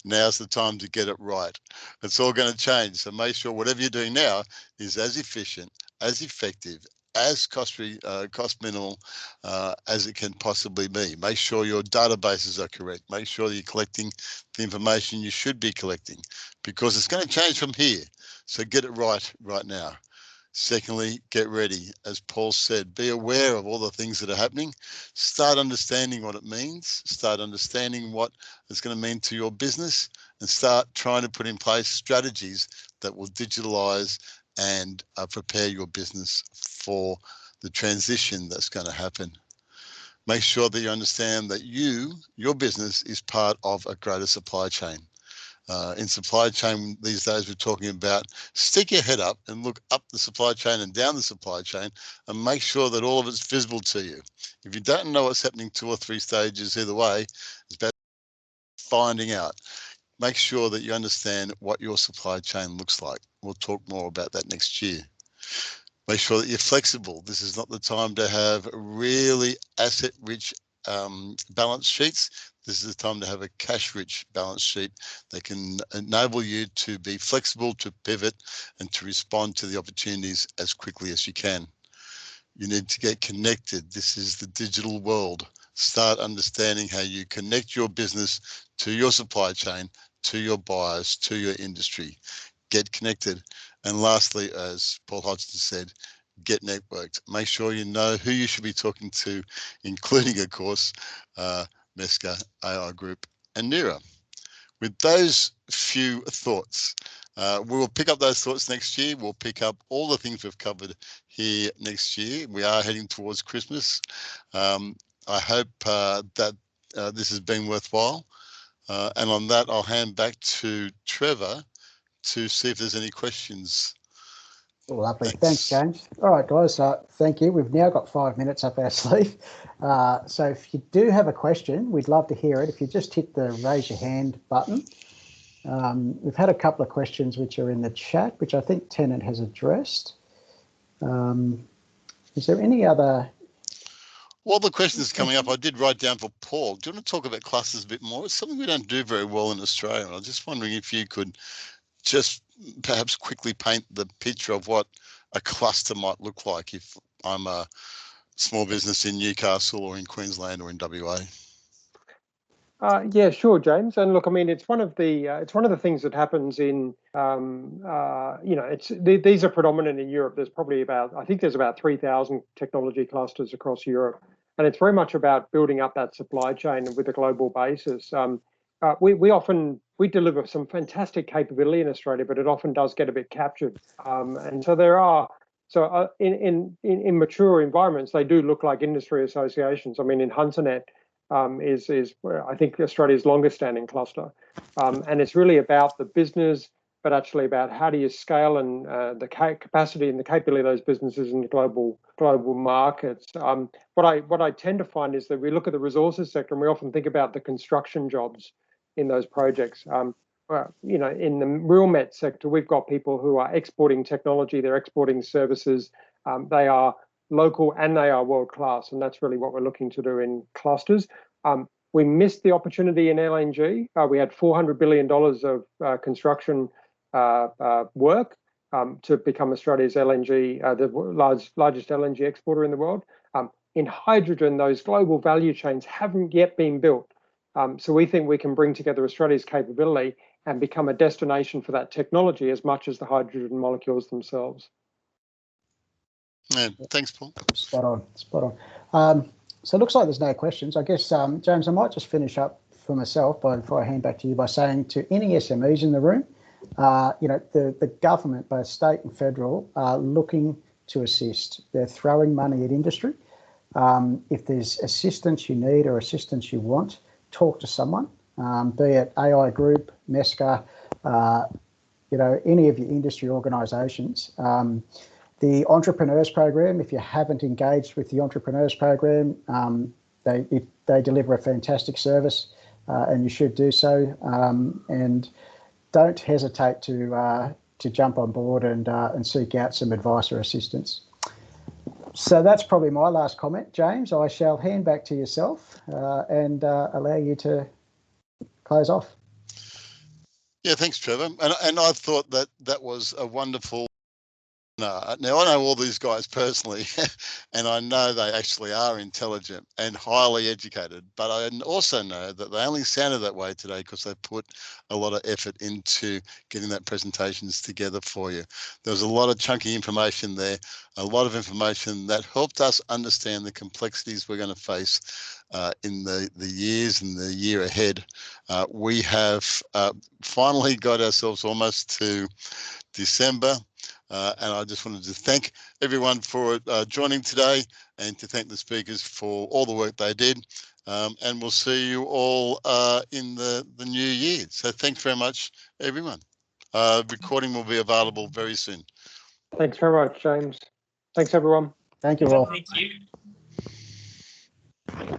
now's the time to get it right. It's all going to change. So make sure whatever you're doing now is as efficient, as effective, as cost minimal as it can possibly be. Make sure your databases are correct. Make sure that you're collecting the information you should be collecting, because it's going to change from here. So get it right now. Secondly, get ready. As Paul said, be aware of all the things that are happening. Start understanding what it means. Start understanding what it's going to mean to your business, and start trying to put in place strategies that will digitalize and prepare your business for the transition that's going to happen. Make sure that you understand that your business is part of a greater supply chain. In supply chain these days, we're talking about stick your head up and look up the supply chain and down the supply chain and make sure that all of it's visible to you. If you don't know what's happening 2 or 3 stages either way, it's about finding out. Make sure that you understand what your supply chain looks like. We'll talk more about that next year. Make sure that you're flexible. This is not the time to have really asset-rich balance sheets. This is the time to have a cash-rich balance sheet that can enable you to be flexible, to pivot, and to respond to the opportunities as quickly as you can. You need to get connected. This is the digital world. Start understanding how you connect your business to your supply chain, to your buyers, to your industry. Get connected. And lastly, as Paul Hodgson said, get networked. Make sure you know who you should be talking to, including, of course, MESCA, AI Group, and NERA. With those few thoughts, we will pick up those thoughts next year. We'll pick up all the things we've covered here next year. We are heading towards Christmas. I hope that this has been worthwhile. And on that, I'll hand back to Trevor to see if there's any questions. Lovely. Thanks, James. All right, guys, thank you. We've now got 5 minutes up our sleeve. So if you do have a question, we'd love to hear it. If you just hit the raise your hand button. We've had a couple of questions which are in the chat, which I think Tennant has addressed. Is there any other? While the questions coming up, I did write down for Paul. Do you want to talk about clusters a bit more? It's something we don't do very well in Australia. And I was just wondering if you could just perhaps quickly paint the picture of what a cluster might look like if I'm a small business in Newcastle or in Queensland or in WA. Yeah, sure, James. And look, I mean, it's one of the things that happens in, these are predominant in Europe. There's probably I think there's about 3,000 technology clusters across Europe, and it's very much about building up that supply chain with a global basis. We deliver some fantastic capability in Australia, but it often does get a bit captured. And so there are, in mature environments, they do look like industry associations. I mean, in Hunternet is I think Australia's longest standing cluster. And it's really about the business, but actually about how do you scale and the capacity and the capability of those businesses in the global markets. What I tend to find is that we look at the resources sector and we often think about the construction jobs in those projects. In the real met sector, we've got people who are exporting technology, they're exporting services, they are local and they are world class, and that's really what we're looking to do in clusters. We missed the opportunity in LNG. We had $400 billion of construction work to become Australia's LNG, the largest LNG exporter in the world. In hydrogen, those global value chains haven't yet been built. So we think we can bring together Australia's capability and become a destination for that technology as much as the hydrogen molecules themselves. Yeah, thanks, Paul. Spot on. So it looks like there's no questions. I guess, James, I might just finish up for myself before I hand back to you by saying to any SMEs in the room, the government, both state and federal, are looking to assist. They're throwing money at industry. If there's assistance you need or assistance you want, talk to someone, be it AI Group, MESCA, any of your industry organisations. The Entrepreneurs Program, if you haven't engaged with the Entrepreneurs Program, they deliver a fantastic service and you should do so. And don't hesitate to jump on board and seek out some advice or assistance. So that's probably my last comment, James. I shall hand back to yourself and allow you to close off. Yeah, thanks, Trevor. And I thought that was a wonderful. Now, I know all these guys personally, and I know they actually are intelligent and highly educated, but I also know that they only sounded that way today because they put a lot of effort into getting that presentations together for you. There was a lot of chunky information there, a lot of information that helped us understand the complexities we're going to face in the years and the year ahead. We have finally got ourselves almost to December. And I just wanted to thank everyone for joining today and to thank the speakers for all the work they did. And we'll see you all in the new year. So thanks very much, everyone. Recording will be available very soon. Thanks very much, James. Thanks, everyone. Thank you all. Thank you.